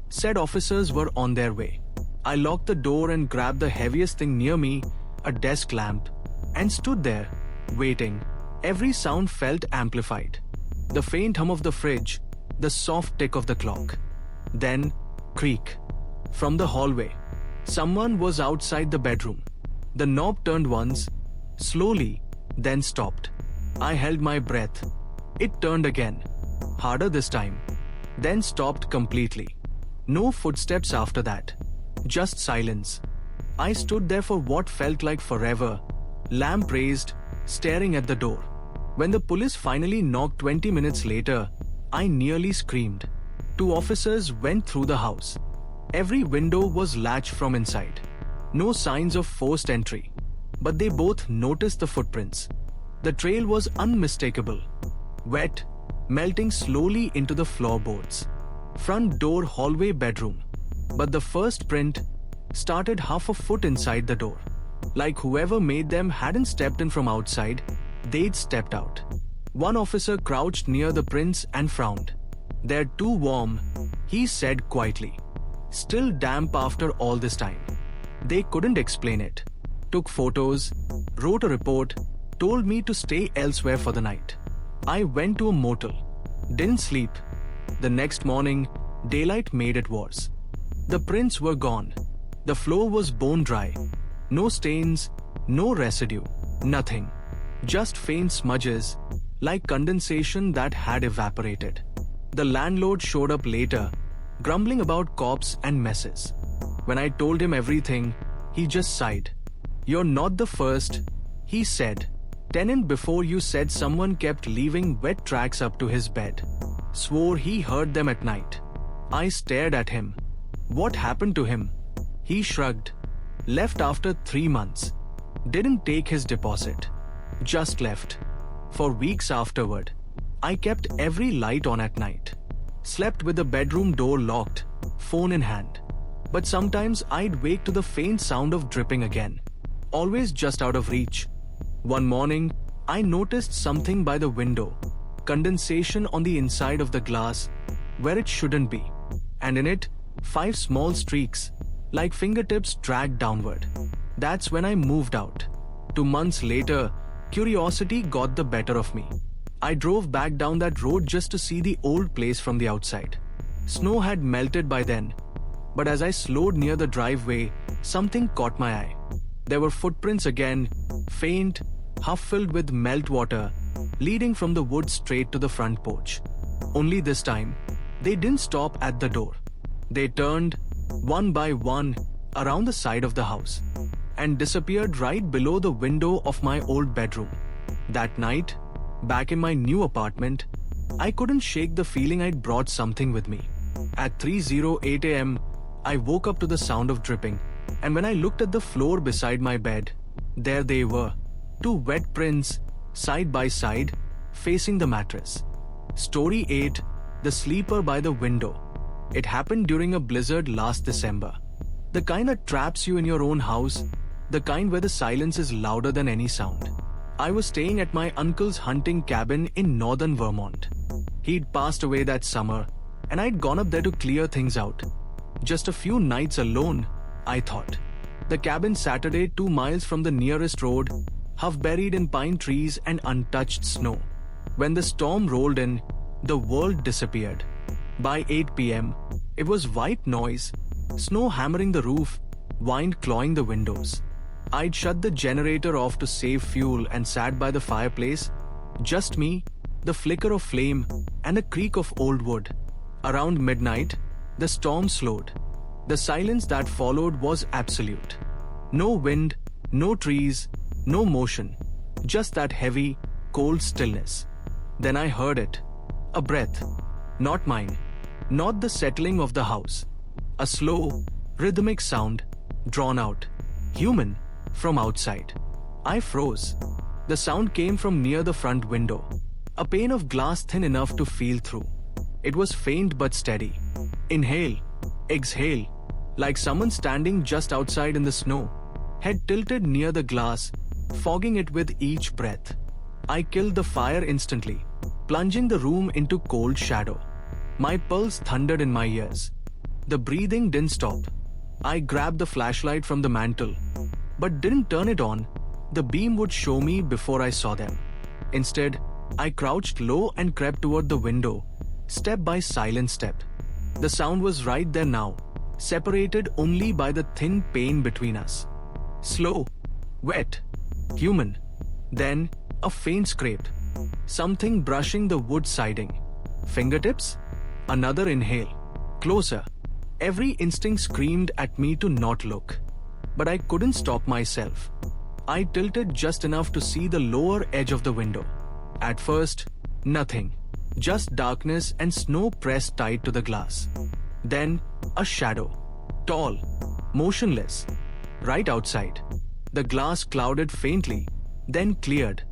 Said officers were on their way. I locked the door and grabbed the heaviest thing near me, a desk lamp, and stood there, waiting. Every sound felt amplified. The faint hum of the fridge, the soft tick of the clock. Then, creak. From the hallway. Someone was outside the bedroom. The knob turned once, slowly, then stopped. I held my breath. It turned again, harder this time, then stopped completely. No footsteps after that. Just silence. I stood there for what felt like forever, lamp raised, staring at the door. When the police finally knocked 20 minutes later, I nearly screamed. 2 officers went through the house. Every window was latched from inside. No signs of forced entry. But they both noticed the footprints. The trail was unmistakable. Wet, melting slowly into the floorboards. Front door, hallway, bedroom. But the first print started half a foot inside the door. Like whoever made them hadn't stepped in from outside, they'd stepped out. One officer crouched near the prints and frowned. "They're too warm," he said quietly. "Still damp after all this time." They couldn't explain it. Took photos, wrote a report, told me to stay elsewhere for the night. I went to a motel. Didn't sleep. The next morning, daylight made it worse. The prints were gone. The floor was bone dry. No stains, no residue, nothing. Just faint smudges, like condensation that had evaporated. The landlord showed up later, grumbling about cops and messes. When I told him everything, he just sighed. "You're not the first," he said. "Tenant before you said someone kept leaving wet tracks up to his bed." swore he heard them at night. I stared at him. What happened to him? He shrugged. Left after 3 months. Didn't take his deposit. Just left. For weeks afterward, I kept every light on at night. Slept with the bedroom door locked, phone in hand. But sometimes I'd wake to the faint sound of dripping again. Always just out of reach. One morning, I noticed something by the window. Condensation on the inside of the glass, where it shouldn't be. And in it, 5 small streaks, like fingertips dragged downward. That's when I moved out. 2 months later, curiosity got the better of me. I drove back down that road just to see the old place from the outside. Snow had melted by then, but as I slowed near the driveway, something caught my eye. There were footprints again, faint, half filled with meltwater, leading from the woods straight to the front porch. Only this time, they didn't stop at the door. They turned, one by one, around the side of the house, and disappeared right below the window of my old bedroom. That night, back in my new apartment, I couldn't shake the feeling I'd brought something with me. At 3:08 a.m., I woke up to the sound of dripping, and when I looked at the floor beside my bed, there they were, 2 wet prints, side by side, facing the mattress. Story 8, The Sleeper by the Window. It happened during a blizzard last December. The kind that traps you in your own house, the kind where the silence is louder than any sound. I was staying at my uncle's hunting cabin in northern Vermont. He'd passed away that summer, and I'd gone up there to clear things out. Just a few nights alone, I thought. The cabin Saturday 2 miles from the nearest road, half buried in pine trees and untouched snow. When the storm rolled in, the world disappeared. By 8 p.m., it was white noise, snow hammering the roof, wind clawing the windows. I'd shut the generator off to save fuel and sat by the fireplace. Just me, the flicker of flame, and the creak of old wood. Around midnight, the storm slowed. The silence that followed was absolute. No wind, no trees, no motion. Just that heavy, cold stillness. Then I heard it. A breath. Not mine. Not the settling of the house. A slow, rhythmic sound, drawn out. Human, from outside. I froze. The sound came from near the front window. A pane of glass thin enough to feel through. It was faint but steady. Inhale, exhale, like someone standing just outside in the snow, head tilted near the glass, fogging it with each breath. I killed the fire instantly, plunging the room into cold shadow. My pulse thundered in my ears. The breathing didn't stop. I grabbed the flashlight from the mantel, but didn't turn it on. The beam would show me before I saw them. Instead, I crouched low and crept toward the window, step by silent step. The sound was right there now, separated only by the thin pane between us. Slow, wet, human. Then, a faint scrape. Something brushing the wood siding. Fingertips? Another inhale. Closer. Every instinct screamed at me to not look. But I couldn't stop myself. I tilted just enough to see the lower edge of the window. At first, nothing. Just darkness and snow pressed tight to the glass. Then, a shadow. Tall. Motionless. Right outside. The glass clouded faintly, then cleared,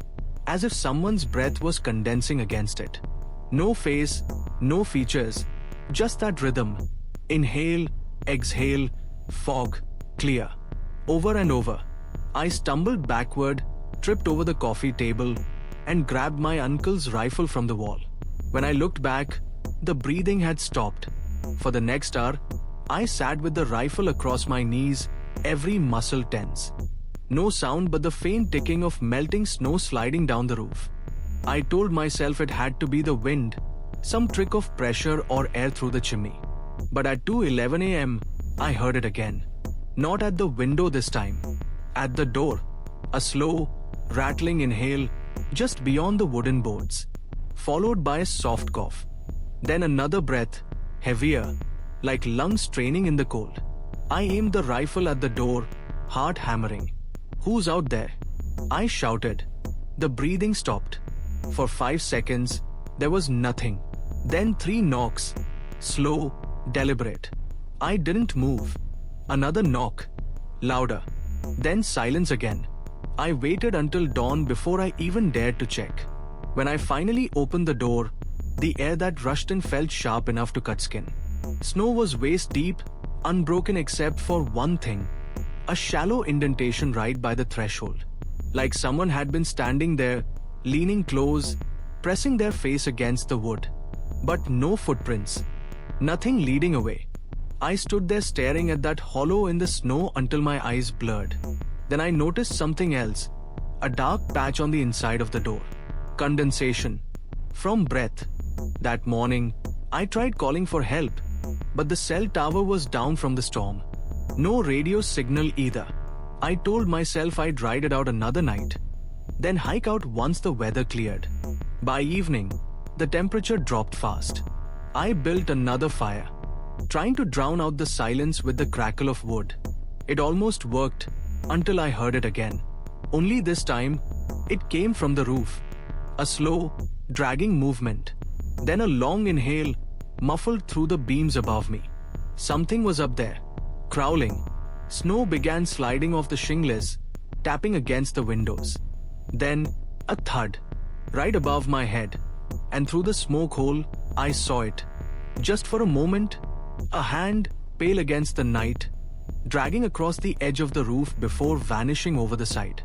as if someone's breath was condensing against it. No face, no features, just that rhythm. Inhale, exhale, fog, clear. Over and over. I stumbled backward, tripped over the coffee table, and grabbed my uncle's rifle from the wall. When I looked back, the breathing had stopped. For the next hour, I sat with the rifle across my knees, every muscle tense. No sound but the faint ticking of melting snow sliding down the roof. I told myself it had to be the wind, some trick of pressure or air through the chimney. But at 2:11 a.m., I heard it again. Not at the window this time. At the door. A slow, rattling inhale just beyond the wooden boards, followed by a soft cough. Then another breath, heavier, like lungs straining in the cold. I aimed the rifle at the door, heart hammering. "Who's out there?" I shouted. The breathing stopped. For 5 seconds, there was nothing. Then 3 knocks. Slow, deliberate. I didn't move. Another knock. Louder. Then silence again. I waited until dawn before I even dared to check. When I finally opened the door, the air that rushed in felt sharp enough to cut skin. Snow was waist deep, unbroken except for one thing. A shallow indentation right by the threshold. Like someone had been standing there, leaning close, pressing their face against the wood. But no footprints. Nothing leading away. I stood there staring at that hollow in the snow until my eyes blurred. Then I noticed something else. A dark patch on the inside of the door. Condensation. From breath. That morning, I tried calling for help, but the cell tower was down from the storm. No radio signal either. I told myself I'd ride it out another night, then hike out once the weather cleared. By evening, the temperature dropped fast. I built another fire, trying to drown out the silence with the crackle of wood. It almost worked until I heard it again. Only this time, it came from the roof. A slow, dragging movement. Then a long inhale, muffled through the beams above me. Something was up there, crawling. Snow began sliding off the shingles, tapping against the windows. Then, a thud, right above my head. And through the smoke hole, I saw it. Just for a moment, a hand, pale against the night, dragging across the edge of the roof before vanishing over the side.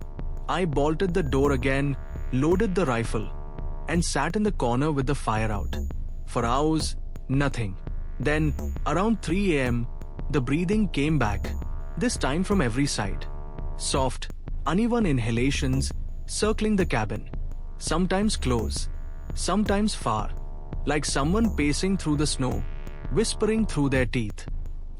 I bolted the door again, loaded the rifle, and sat in the corner with the fire out. For hours, nothing. Then, around 3 a.m., the breathing came back, this time from every side. Soft, uneven inhalations circling the cabin. Sometimes close, sometimes far, like someone pacing through the snow, whispering through their teeth.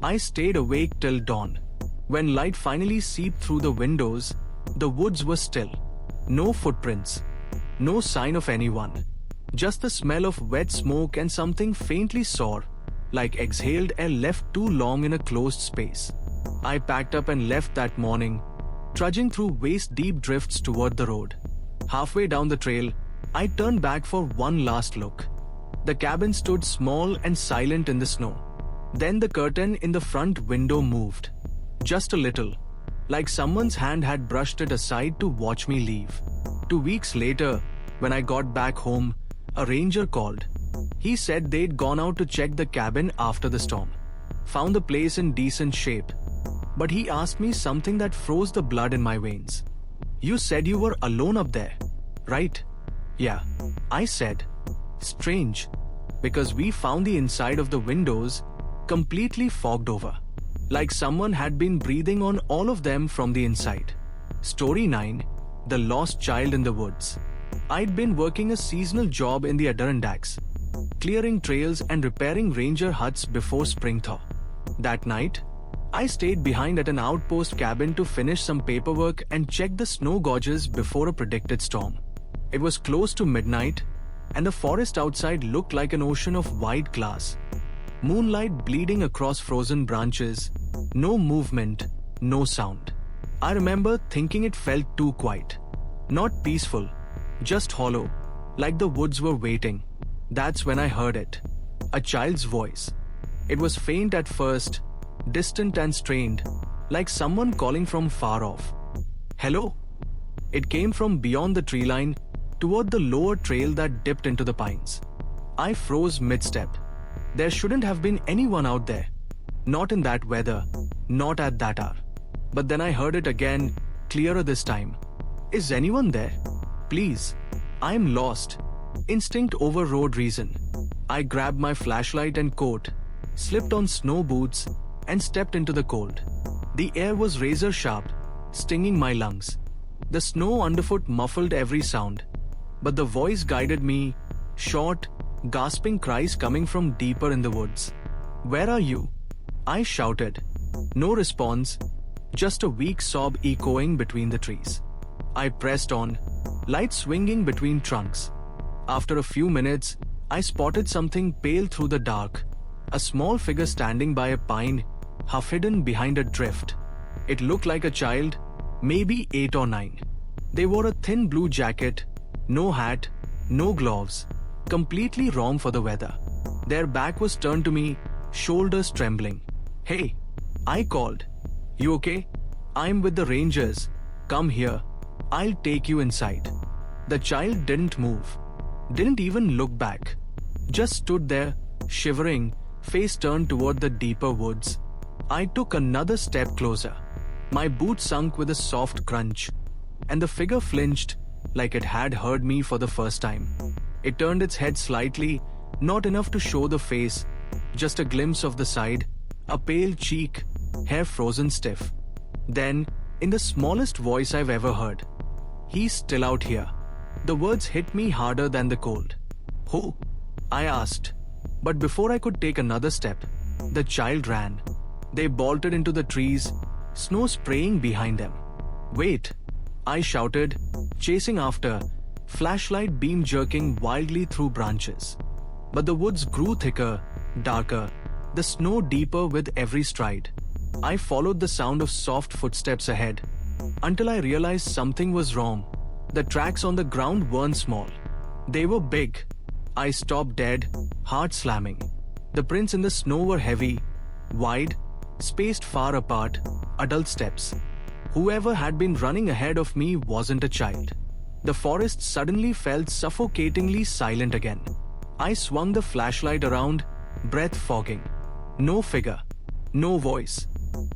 I stayed awake till dawn. When light finally seeped through the windows, the woods were still. No footprints. No sign of anyone. Just the smell of wet smoke and something faintly sour, like exhaled air left too long in a closed space. I packed up and left that morning, trudging through waist-deep drifts toward the road. Halfway down the trail, I turned back for one last look. The cabin stood small and silent in the snow. Then the curtain in the front window moved. Just a little, like someone's hand had brushed it aside to watch me leave. 2 weeks later, when I got back home, a ranger called. He said they'd gone out to check the cabin after the storm. Found the place in decent shape. But he asked me something that froze the blood in my veins. "You said you were alone up there, right?" "Yeah," I said. Strange, because we found the inside of the windows completely fogged over. Like someone had been breathing on all of them from the inside. Story 9. The Lost Child in the Woods. I'd been working a seasonal job in the Adirondacks, clearing trails and repairing ranger huts before spring thaw. That night, I stayed behind at an outpost cabin to finish some paperwork and check the snow gauges before a predicted storm. It was close to midnight, and the forest outside looked like an ocean of white glass. Moonlight bleeding across frozen branches, no movement, no sound. I remember thinking it felt too quiet. Not peaceful, just hollow, like the woods were waiting. That's when I heard it. A child's voice. It was faint at first, distant and strained, like someone calling from far off. "Hello?" It came from beyond the tree line, toward the lower trail that dipped into the pines. I froze mid-step. There shouldn't have been anyone out there. Not in that weather, not at that hour. But then I heard it again, clearer this time. "Is anyone there? Please. I'm lost." Instinct overrode reason. I grabbed my flashlight and coat, slipped on snow boots, and stepped into the cold. The air was razor sharp, stinging my lungs. The snow underfoot muffled every sound. But the voice guided me, short, gasping cries coming from deeper in the woods. "Where are you?" I shouted. No response, just a weak sob echoing between the trees. I pressed on, light swinging between trunks. After a few minutes, I spotted something pale through the dark, a small figure standing by a pine, half hidden behind a drift. It looked like a child, maybe 8 or 9. They wore a thin blue jacket, no hat, no gloves, completely wrong for the weather. Their back was turned to me, shoulders trembling. "Hey," I called. "You okay? I'm with the Rangers. Come here. I'll take you inside." The child didn't move, didn't even look back. Just stood there, shivering, face turned toward the deeper woods. I took another step closer. My boot sunk with a soft crunch, and the figure flinched like it had heard me for the first time. It turned its head slightly, not enough to show the face, just a glimpse of the side, a pale cheek, hair frozen stiff. Then, in the smallest voice I've ever heard, "He's still out here." The words hit me harder than the cold. "Who?" I asked. But before I could take another step, the child ran. They bolted into the trees, snow spraying behind them. "Wait!" I shouted, chasing after, flashlight beam jerking wildly through branches. But the woods grew thicker, darker, the snow deeper with every stride. I followed the sound of soft footsteps ahead, until I realized something was wrong. The tracks on the ground weren't small. They were big. I stopped dead, heart slamming. The prints in the snow were heavy, wide, spaced far apart, adult steps. Whoever had been running ahead of me wasn't a child. The forest suddenly felt suffocatingly silent again. I swung the flashlight around, breath fogging. No figure, no voice,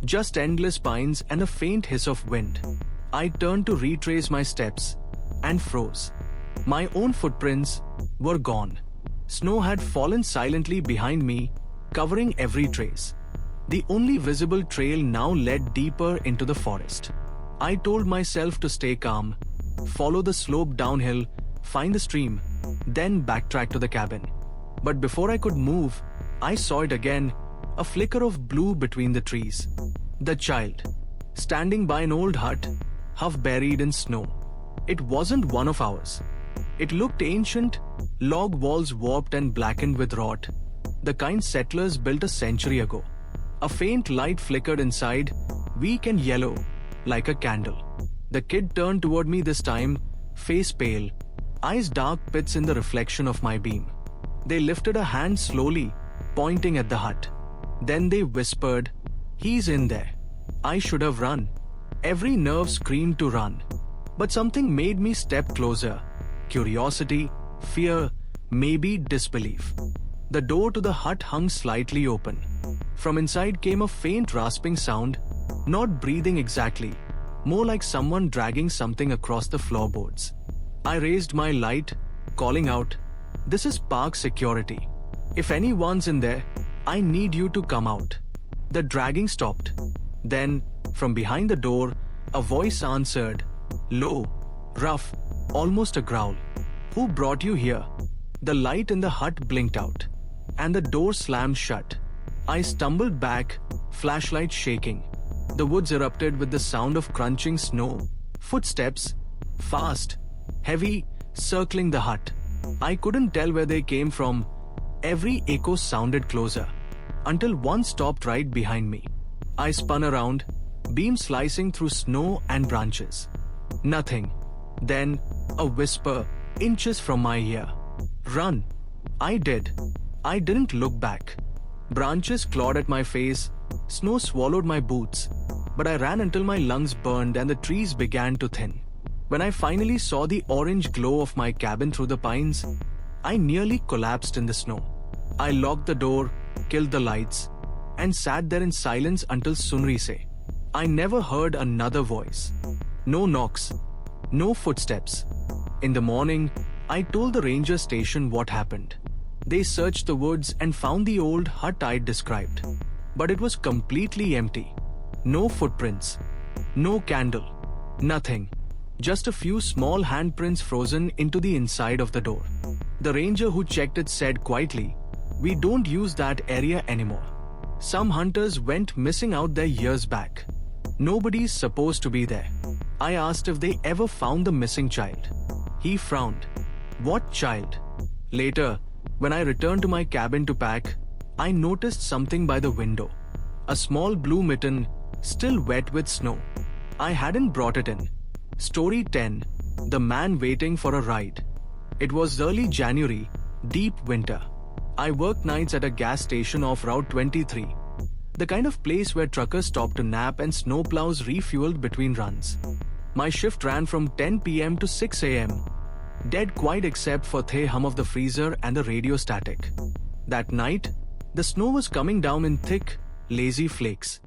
just endless pines and a faint hiss of wind. I turned to retrace my steps and froze. My own footprints were gone. Snow had fallen silently behind me, covering every trace. The only visible trail now led deeper into the forest. I told myself to stay calm, follow the slope downhill, find the stream, then backtrack to the cabin. But before I could move, I saw it again, a flicker of blue between the trees. The child, standing by an old hut, half buried in snow. It wasn't one of ours. It looked ancient, log walls warped and blackened with rot, the kind settlers built a century ago. A faint light flickered inside, weak and yellow, like a candle. The kid turned toward me this time, face pale, eyes dark pits in the reflection of my beam. They lifted a hand slowly, pointing at the hut. Then they whispered, "He's in there." I should have run. Every nerve screamed to run. But something made me step closer. Curiosity, fear, maybe disbelief. The door to the hut hung slightly open. From inside came a faint rasping sound, not breathing exactly, more like someone dragging something across the floorboards. I raised my light, calling out, "This is park security. If anyone's in there, I need you to come out." The dragging stopped. Then, from behind the door, a voice answered, low, rough, almost a growl. "Who brought you here?" The light in the hut blinked out, and the door slammed shut. I stumbled back, flashlight shaking. The woods erupted with the sound of crunching snow, footsteps, fast, heavy, circling the hut. I couldn't tell where they came from. Every echo sounded closer, until one stopped right behind me. I spun around, beam slicing through snow and branches. Nothing. Then, a whisper, inches from my ear. "Run." I did. I didn't look back. Branches clawed at my face, snow swallowed my boots, but I ran until my lungs burned and the trees began to thin. When I finally saw the orange glow of my cabin through the pines, I nearly collapsed in the snow. I locked the door, killed the lights, and sat there in silence until sunrise. I never heard another voice. No knocks, no footsteps. In the morning, I told the ranger station what happened. They searched the woods and found the old hut I'd described. But it was completely empty. No footprints, no candle, nothing. Just a few small handprints frozen into the inside of the door. The ranger who checked it said quietly, "We don't use that area anymore. Some hunters went missing out there years back. Nobody's supposed to be there." I asked if they ever found the missing child. He frowned. "What child?" Later, when I returned to my cabin to pack, I noticed something by the window. A small blue mitten, still wet with snow. I hadn't brought it in. Story 10. The Man Waiting for a Ride. It was early January, Deep winter. I worked nights at a gas station off Route 23. The kind of place where truckers stop to nap and snowplows refueled between runs. My shift ran from 10 p.m. to 6 a.m. Dead quiet except for the hum of the freezer and the radio static. That night, the snow was coming down in thick, lazy flakes.